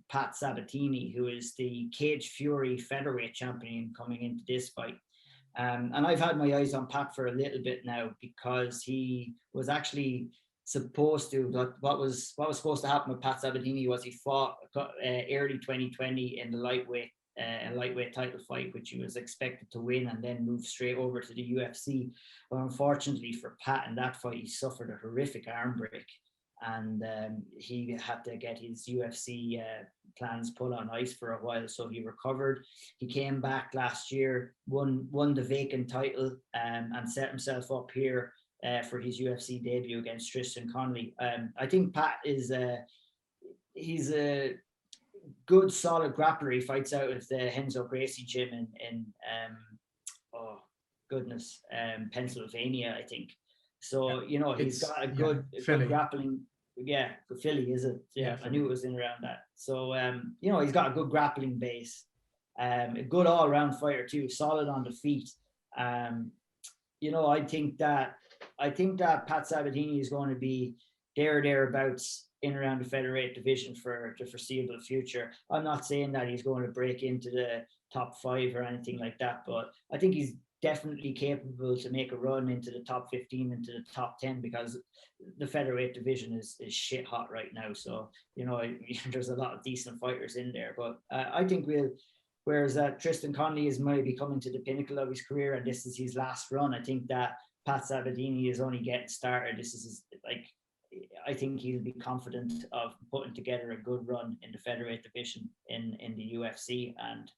Pat Sabatini, who is the Cage Fury featherweight champion coming into this fight. And I've had my eyes on Pat for a little bit now, because he was actually supposed to, what was supposed to happen with Pat Sabatini was he fought early 2020 in the lightweight title fight, which he was expected to win and then move straight over to the UFC. But unfortunately for Pat, in that fight, he suffered a horrific arm break, and he had to get his UFC plans put on ice for a while. So he recovered. He came back last year, won the vacant title, and set himself up here for his UFC debut against Tristan Connelly. I think Pat he's a good, solid grappler. He fights out of the Henzo Gracie gym in Pennsylvania, I think. So, he's got a good grappling. Yeah, for Philly, is it? Yeah, I knew it was in around that. So, he's got a good grappling base. A good all-around fighter too, solid on the feet. I think that Pat Sabatini is going to be thereabouts in around the featherweight division for the foreseeable future. I'm not saying that he's going to break into the top 5 or anything like that, but I think he's definitely capable to make a run into the top 15, into the top 10, because the featherweight division is shit hot right now. So, there's a lot of decent fighters in there, but I think whereas Tristan Connelly is maybe coming to the pinnacle of his career and this is his last run, I think that Pat Sabatini is only getting started. I think he'll be confident of putting together a good run in the featherweight division in the UFC, and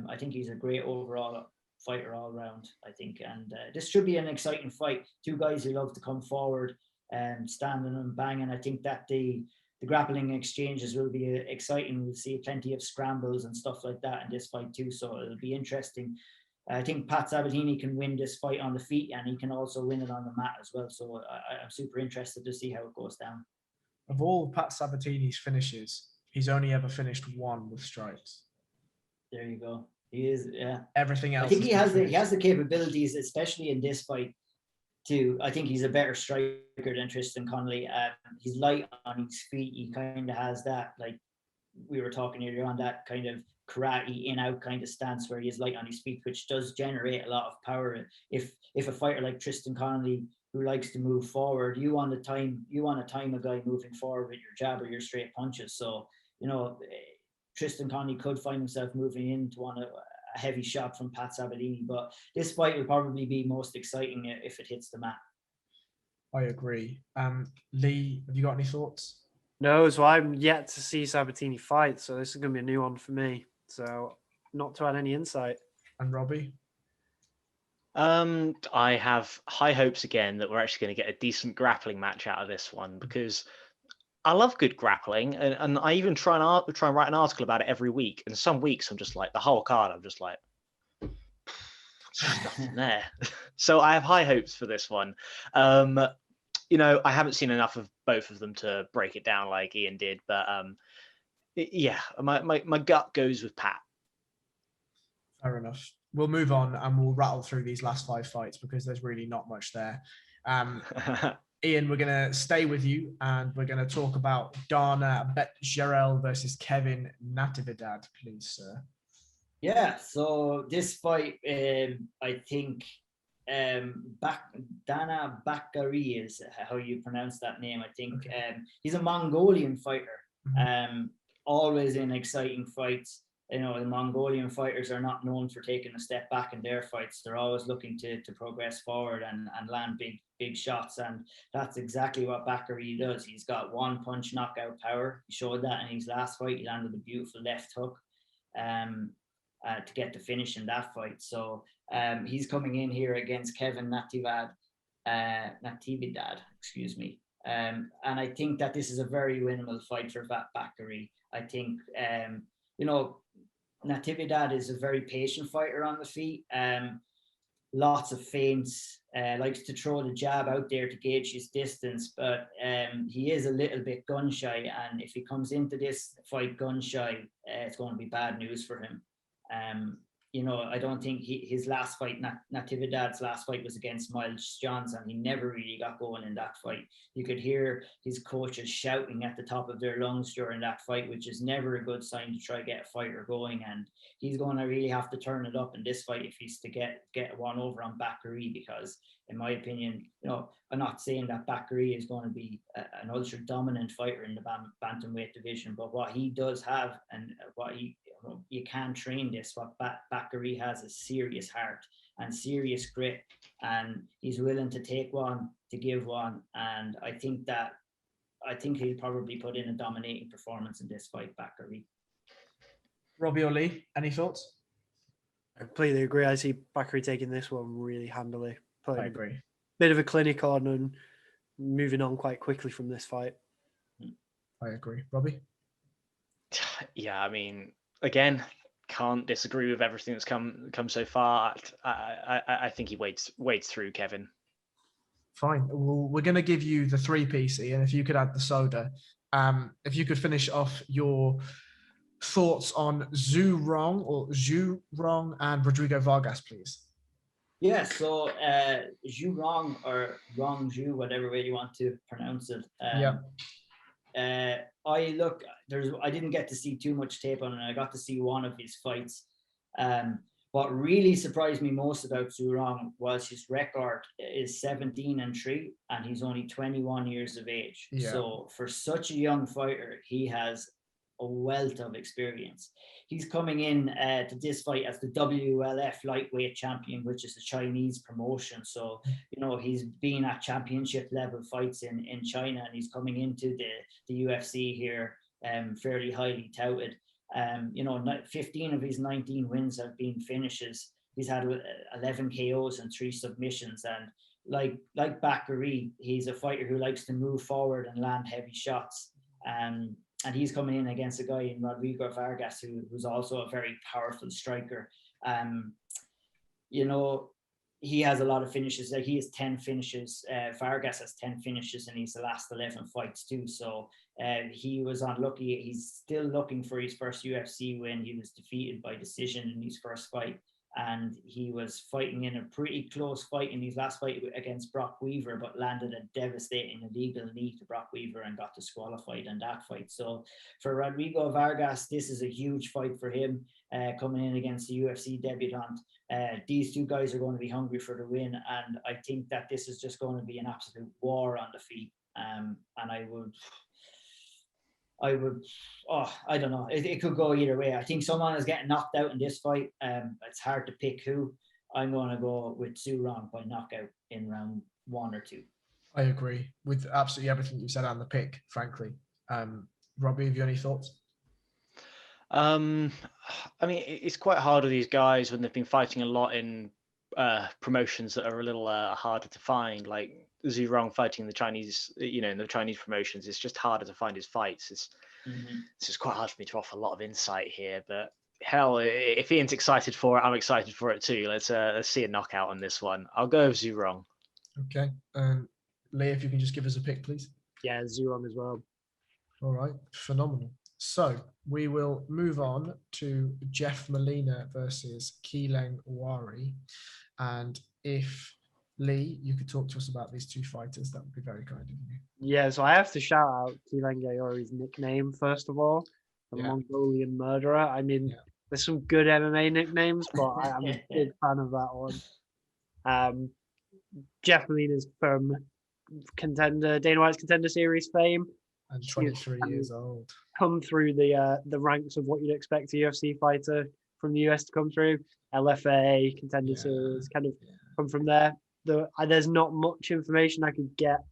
I think he's a great overall fighter all round, I think. And this should be an exciting fight. Two guys who love to come forward and standing and banging. I think that the grappling exchanges will be exciting. We'll see plenty of scrambles and stuff like that in this fight too, so it'll be interesting. I think Pat Sabatini can win this fight on the feet, and he can also win it on the mat as well. So I'm super interested to see how it goes down. Of all Pat Sabatini's finishes, he's only ever finished one with strikes. There you go. He is, yeah. Everything else. I think he has the capabilities, especially in this fight, to. I think he's a better striker than Tristan Connelly. He's light on his feet. He kind of has that, like we were talking earlier on, that kind of karate in-out kind of stance where he is light on his feet, which does generate a lot of power. If a fighter like Tristan Connelly, who likes to move forward, you want to time a guy moving forward with your jab or your straight punches. So, Tristan Connelly could find himself moving into a heavy shot from Pat Sabatini, but this fight will probably be most exciting if it hits the mat. I agree. Lee, have you got any thoughts? No, so I'm yet to see Sabatini fight, so this is going to be a new one for me. So not to add any insight. And Robbie? I have high hopes again that we're actually going to get a decent grappling match out of this one, because I love good grappling, and I even try and write an article about it every week. And some weeks I'm just like, the whole card, I'm just like, there's nothing there. So I have high hopes for this one. I haven't seen enough of both of them to break it down like Ian did, but my gut goes with Pat. Fair enough. We'll move on and we'll rattle through these last 5 fights because there's really not much there. Ian, we're going to stay with you and we're going to talk about Danaa Batgerel versus Kevin Natividad, please, sir. Yeah, so this fight, I think Danaa Batgerel is how you pronounce that name. I think he's a Mongolian fighter, always in exciting fights. you know, the Mongolian fighters are not known for taking a step back in their fights. They're always looking to progress forward and land big shots. And that's exactly what Batgerel does. He's got one punch knockout power. He showed that in his last fight. He landed a beautiful left hook to get the finish in that fight. So he's coming in here against Kevin Natividad, excuse me. And I think that this is a very winnable fight for Batgerel. I think, you know, Natividad is a very patient fighter on the feet. Lots of feints, likes to throw the jab out there to gauge his distance, but he is a little bit gun shy. And if he comes into this fight gun shy, it's going to be bad news for him. You know, I don't think his last fight, Natividad's last fight, was against Miles Johns, and he never really got going in that fight. You could hear his coaches shouting at the top of their lungs during that fight, which is never a good sign to try to get a fighter going. And he's going to really have to turn it up in this fight if he's to get one over on Batgerel, because in my opinion, you know, I'm not saying that Batgerel is going to be an ultra dominant fighter in the bantamweight division, but what he does have, and you can train this, what Batgerel has is serious heart and serious grit, and he's willing to take one to give one. And I think he'll probably put in a dominating performance in this fight, Batgerel. Robbie or Lee, any thoughts? I completely agree. I see Batgerel taking this one really handily. I agree. Bit of a clinic on and moving on quite quickly from this fight. I agree. Robbie? Yeah, I mean, again, can't disagree with everything that's come so far. I think he wades through Kevin. Fine. Well, we're going to give you the 3-piece, and if you could add the soda. If you could finish off your thoughts on Zhu Rong and Rodrigo Vargas, please. Yeah, so Zhu Rong, or Rong Zhu, whatever way you want to pronounce it. I didn't get to see too much tape on it. I got to see one of his fights. What really surprised me most about Zhu Rong was his record is 17-3, and he's only 21 years of age. Yeah. So for such a young fighter, he has a wealth of experience. He's coming in to this fight as the WLF lightweight champion, which is a Chinese promotion. So, you know, he's been at championship level fights in China, and he's coming into the UFC here, fairly highly touted. You know, 15 of his 19 wins have been finishes. He's had 11 KOs and 3 submissions. And like Batgerel, he's a fighter who likes to move forward and land heavy shots. And he's coming in against a guy in Rodrigo Vargas, who's also a very powerful striker. You know, he has a lot of finishes. Like, he has 10 finishes. Vargas has 10 finishes in his last 11 fights too. So he was unlucky. He's still looking for his first UFC win. He was defeated by decision in his first fight. And he was fighting in a pretty close fight in his last fight against Brock Weaver, but landed a devastating illegal knee to Brock Weaver and got disqualified in that fight. So for Rodrigo Vargas, this is a huge fight for him, coming in against the UFC debutant. These two guys are going to be hungry for the win, and I think that this is just going to be an absolute war on the feet. And I don't know. It could go either way. I think someone is getting knocked out in this fight. It's hard to pick who. I'm going to go with Zhu Rong by knockout in round 1 or 2. I agree with absolutely everything you said on the pick, frankly. Robbie, have you any thoughts? I mean, it's quite hard with these guys when they've been fighting a lot in promotions that are a little harder to find, like Zhu Rong fighting the Chinese, you know, in the Chinese promotions. It's just harder to find his fights. It's just quite hard for me to offer a lot of insight here, but hell, if Ian's excited for it, I'm excited for it too. Let's see a knockout on this one. I'll go with Zhu Rong. Okay. Leah, if you can just give us a pick, please. Yeah, Zhu Rong as well. All right. Phenomenal. So we will move on to Jeff Molina versus Keelan Wari. And if Lee, you could talk to us about these two fighters, that would be very kind of you. Yeah, so I have to shout out Keelan Wari's nickname, first of all, the Mongolian Murderer. I mean, there's some good MMA nicknames, but I'm a big fan of that one. Jeff Molina's from Dana White's Contender Series fame. And 23 years old. come through the ranks of what you'd expect a UFC fighter from the US to come through. LFA, Contender Series, kind of come from there. There's not much information I could get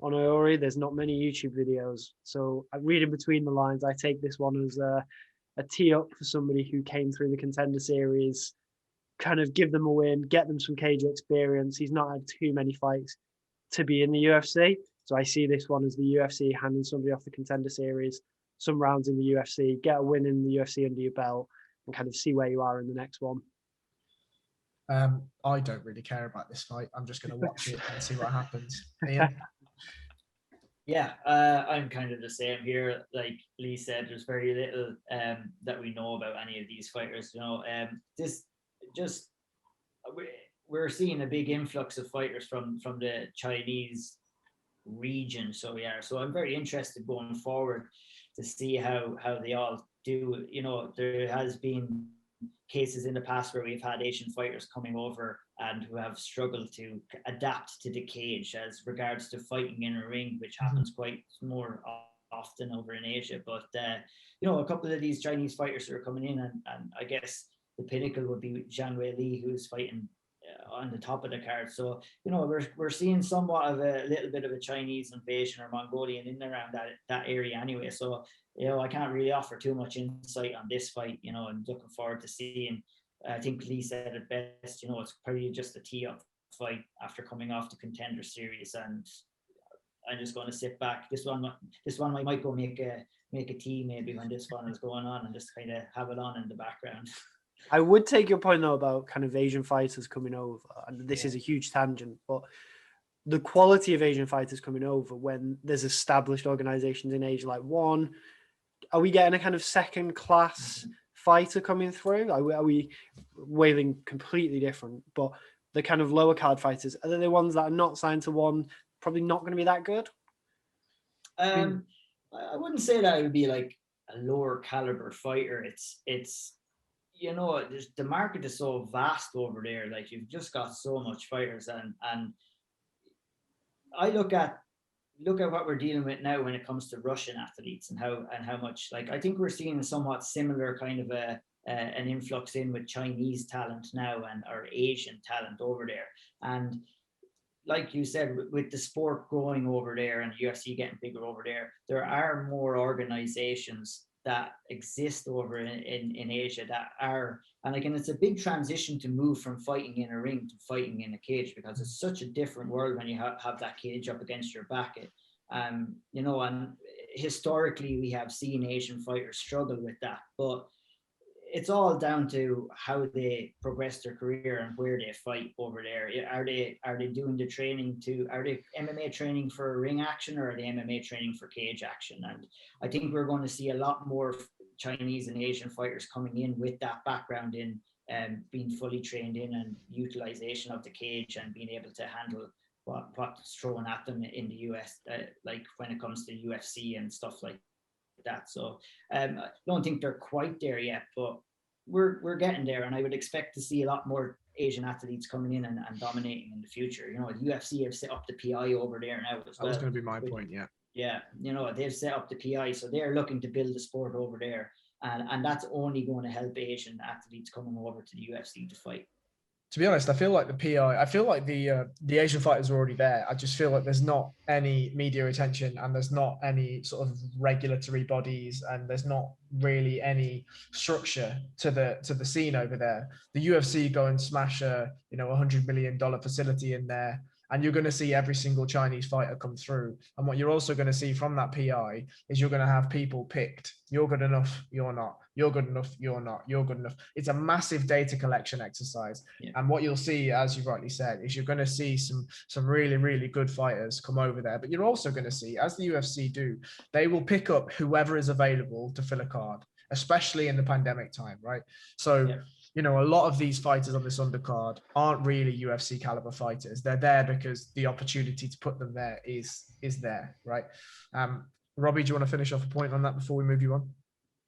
on Iori. There's not many YouTube videos. So I read in between the lines. I take this one as a tee up for somebody who came through the Contender Series, kind of give them a win, get them some cage experience. He's not had too many fights to be in the UFC. So I see this one as the UFC handing somebody off the Contender Series, some rounds in the UFC, get a win in the UFC under your belt, and kind of see where you are in the next one. I don't really care about this fight. I'm just going to watch it and see what happens. Ian? Yeah, I'm kind of the same here. Like Lee said, there's very little that we know about any of these fighters. We're seeing a big influx of fighters from the Chinese region. So I'm very interested going forward to see how they all do. There has been cases in the past where we've had Asian fighters coming over and who have struggled to adapt to the cage as regards to fighting in a ring, which happens quite more often over in Asia. But a couple of these Chinese fighters who are coming in, and I guess the pinnacle would be Zhang Weili, who's fighting on the top of the card. So we're seeing somewhat of a little bit of a Chinese invasion or Mongolian in around that area anyway. So I can't really offer too much insight on this fight. I'm looking forward to seeing. I think Lee said it best. It's probably just a tee-up fight after coming off the Contender Series, and I'm just going to sit back. This one I might go make a tea maybe when this one is going on, and just kind of have it on in the background. I would take your point though about kind of Asian fighters coming over, and this is a huge tangent, but the quality of Asian fighters coming over when there's established organizations in Asia, like are we getting a kind of second class fighter coming through? Are we waving completely different? But the kind of lower card fighters, are they the ones that are not signed to one, probably not going to be that good? I wouldn't say that it would be like a lower caliber fighter. It's the market is so vast over there. Like, you've just got so much fighters, and I look at what we're dealing with now when it comes to Russian athletes and how much, like, I think we're seeing a somewhat similar kind of an influx in with Chinese talent now or Asian talent over there. And like you said, with the sport growing over there and UFC getting bigger over there are more organizations that exist over in Asia that are, and again, it's a big transition to move from fighting in a ring to fighting in a cage, because it's such a different world when you have that cage up against your back. And historically we have seen Asian fighters struggle with that, but it's all down to how they progress their career and where they fight over there. Are they doing the training are they MMA training for ring action, or are they MMA training for cage action? And I think we're going to see a lot more Chinese and Asian fighters coming in with that background in being fully trained in and utilization of the cage and being able to handle what's thrown at them in the US, like when it comes to UFC and stuff like that. So I don't think they're quite there yet, but we're getting there, and I would expect to see a lot more Asian athletes coming in and dominating in the future. The UFC have set up the PI over there now as well. That was going to be my point. Yeah, they've set up the PI, so they're looking to build the sport over there, and that's only going to help Asian athletes coming over to the UFC to fight. To be honest, I feel like the Asian fighters are already there. I just feel like there's not any media attention, and there's not any sort of regulatory bodies, and there's not really any structure to the scene over there. The UFC go and smash a $100 million facility in there, and you're going to see every single Chinese fighter come through. And what you're also going to see from that PI is you're going to have people picked. You're good enough, you're not. You're good enough, you're not. You're good enough. It's a massive data collection exercise. Yeah. And what you'll see, as you rightly said, is you're going to see some really, really good fighters come over there. But you're also going to see, as the UFC do, they will pick up whoever is available to fill a card, especially in the pandemic time, right? So, a lot of these fighters on this undercard aren't really UFC caliber fighters. They're there because the opportunity to put them there is there, right? Robbie, do you want to finish off a point on that before we move you on?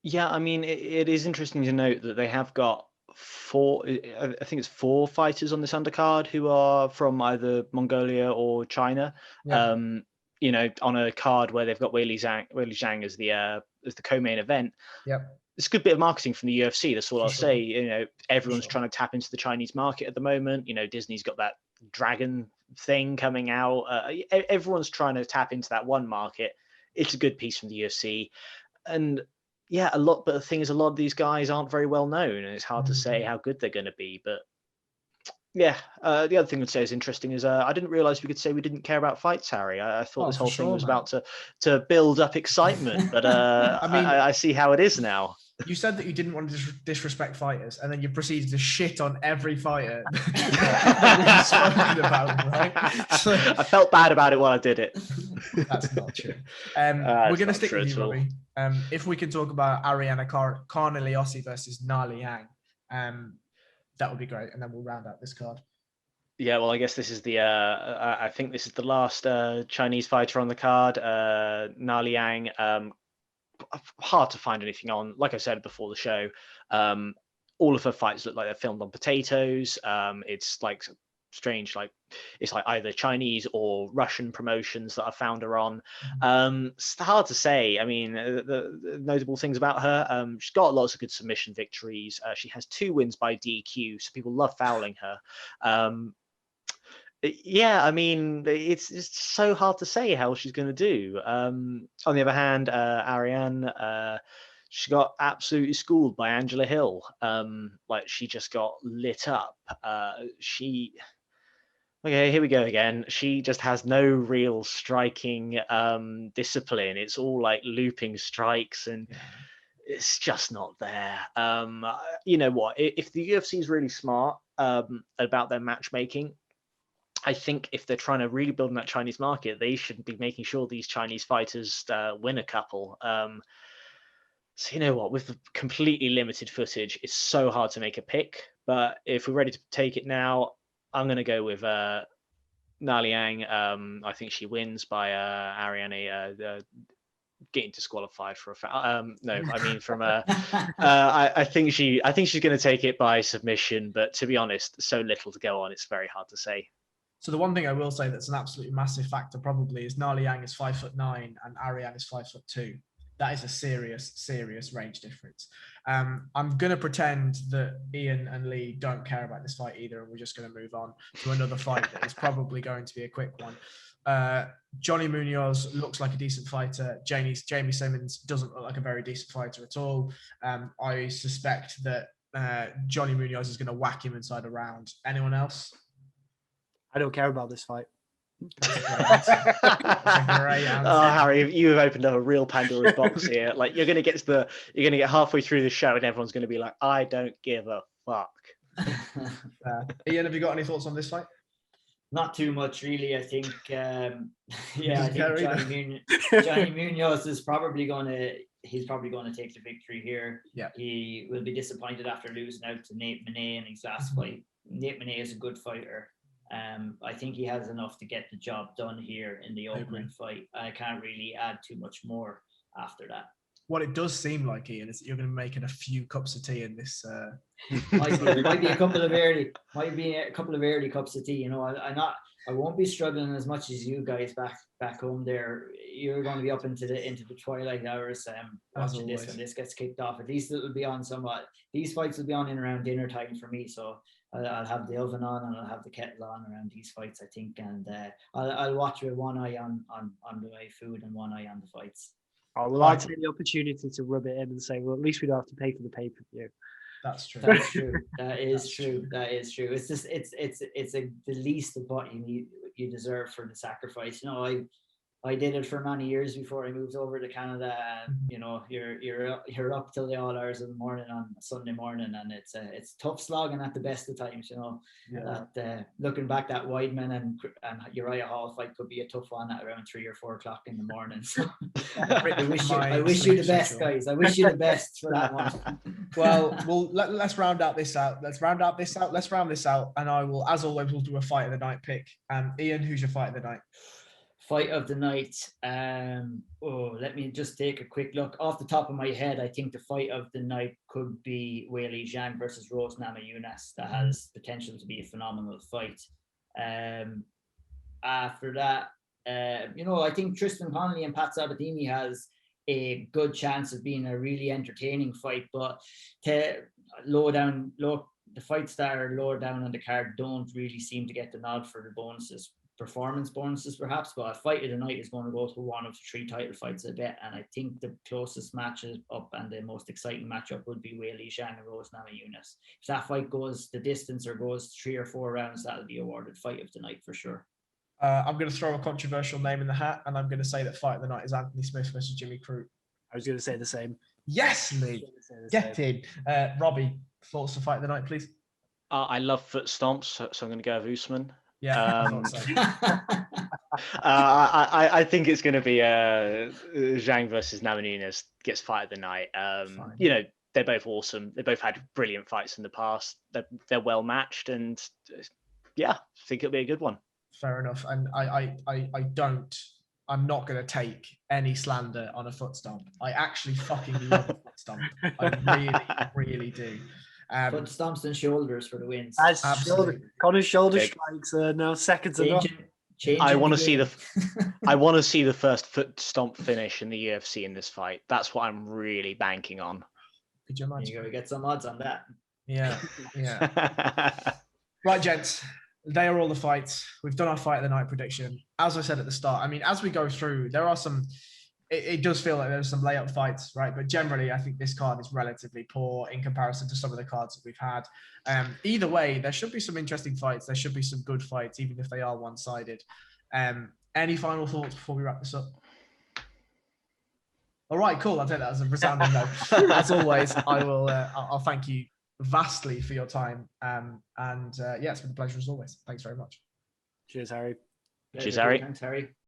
Yeah, I mean, it is interesting to note that they have got I think it's 4 fighters on this undercard who are from either Mongolia or China. Yeah. On a card where they've got Weili Zhang as the as the co-main event. Yep. It's a good bit of marketing from the UFC. That's all I'll sure. say. You know, everyone's trying to tap into the Chinese market at the moment. You know, Disney's got that dragon thing coming out. Everyone's trying to tap into that one market. It's a good piece from the UFC. And yeah, but the thing is, a lot of these guys aren't very well known, and it's hard to say how good they're going to be. But yeah, the other thing I'd say is interesting is I didn't realize we could say we didn't care about fights, Harry. I thought this whole thing was about to build up excitement, but I mean, I see how it is now. You said that you didn't want to disrespect fighters, and then you proceeded to shit on every fighter that we've spoken about, right? So, I felt bad about it while I did it. That's not true. We're going to stick with you, Robbie. If we can talk about Ariana Connelly versus Nali Yang, that would be great, and then we'll round out this card. Yeah, well, I guess this is the. I think this is the last Chinese fighter on the card. Nali Yang. Hard to find anything on. Like I said before the show, all of her fights look like they're filmed on potatoes. It's like strange, like it's like either Chinese or Russian promotions that I found her on. It's hard to say. I mean, the notable things about her, she's got lots of good submission victories. She has 2 wins by DQ, so people love fouling her. Yeah, I mean, it's so hard to say how she's going to do. On the other hand, Ariane, she got absolutely schooled by Angela Hill. Like, she just got lit up. Okay, here we go again. She just has no real striking discipline. It's all like looping strikes, and it's just not there. You know what? If the UFC is really smart about their matchmaking, I think if they're trying to really build in that Chinese market, they should be making sure these Chinese fighters win a couple. So you know what? With the completely limited footage, it's so hard to make a pick. But if we're ready to take it now, I'm going to go with Nali Yang. I think she wins by Ariane getting disqualified for a foul. No, I mean from I think she's going to take it by submission. But to be honest, so little to go on. It's very hard to say. So the one thing I will say that's an absolutely massive factor probably is Nali Yang is 5'9" and Ariane is 5'2". That is a serious range difference. I'm going to pretend that Ian and Lee don't care about this fight either, and we're just going to move on to another fight that is probably going to be a quick one. Johnny Munoz looks like a decent fighter. Jamie Simmons doesn't look like a very decent fighter at all. I suspect that Johnny Munoz is going to whack him inside a round. Anyone else? I don't care about this fight. That's a great answer. Oh, Harry, you have opened up a real Pandora's box here. Like you're gonna get halfway through the show and everyone's gonna be like, I don't give a fuck. Ian, have you got any thoughts on this fight? Not too much, really. I think, I think Johnny Munoz is probably going to take the victory here. Yeah, he will be disappointed after losing out to Nate Manet in his last fight. Nate Manet is a good fighter. I think he has enough to get the job done here in the opening fight. I can't really add too much more after that. What it does seem like, Ian, is that you're going to be making a few cups of tea in this. Might be a couple of early cups of tea. You know, I won't be struggling as much as you guys back home there. You're going to be up into the twilight hours watching this when this gets kicked off. At least it will be on somewhat. These fights will be on in around dinner time for me, so I'll have the oven on and I'll have the kettle on around these fights, I think, and I'll watch with one eye on my food and one eye on the fights. Oh, well, I'll take the opportunity to rub it in and say, well, at least we don't have to pay for the pay-per-view. That's true. That's true. That is true. It's just the least of what you deserve for the sacrifice. You know, I did it for many years before I moved over to Canada. And, you know, you're up till the all hours of the morning on Sunday morning, and it's tough slogging at the best of times. You know, that looking back, that Weidman and Uriah Hall fight could be a tough one at around 3 or 4 o'clock in the morning. So I wish you the best, guys. I wish you the best for that one. Well, let's round this out, and I will, as always, we'll do a fight of the night pick. Ian, who's your fight of the night? Fight of the night. Let me just take a quick look. Off the top of my head, I think the fight of the night could be Weili Zhang versus Rose Namajunas. That has potential to be a phenomenal fight. After that, I think Tristan Connelly and Pat Sabatini has a good chance of being a really entertaining fight. But the fights that are lower down on the card don't really seem to get the nod for the bonuses, performance bonuses perhaps. But a fight of the night is going to go to one of the 3 title fights, I bet. And I think the closest matches up and the most exciting matchup would be Weili, Zhang, and Namajunas. If that fight goes the distance or goes 3 or 4 rounds, that'll be awarded fight of the night for sure. I'm going to throw a controversial name in the hat, and I'm going to say that fight of the night is Anthony Smith versus Jimmy Crute. I was going to say the same. Yes, Lee. Get in. Robbie, thoughts for fight of the night, please? I love foot stomps, so I'm going to go with Usman. Yeah. I think it's going to be Zhang versus Namajunas gets fight of the night. You know, they're both awesome. They both had brilliant fights in the past. They're well matched, and yeah, I think it'll be a good one. Fair enough. And I'm not going to take any slander on a foot stomp. I actually fucking love a foot stomp. I really do. Foot stomps and shoulders for the wins. Conor's shoulder strikes are now seconds enough. I want to see the first foot stomp finish in the UFC in this fight. That's what I'm really banking on. Could you imagine? You're going to get some odds on that. Yeah. Right, gents. They are all the fights. We've done our fight of the night prediction. As I said at the start, I mean, as we go through, there are some, it does feel like there's some layup fights, right? But generally, I think this card is relatively poor in comparison to some of the cards that we've had. Either way, there should be some interesting fights. There should be some good fights, even if they are one-sided. Any final thoughts before we wrap this up? All right, cool. I'll take that as a resounding no. As always, I'll thank you vastly for your time. Yeah, it's been a pleasure as always. Thanks very much. Cheers, Harry. Cheers, Harry. Thanks, Harry.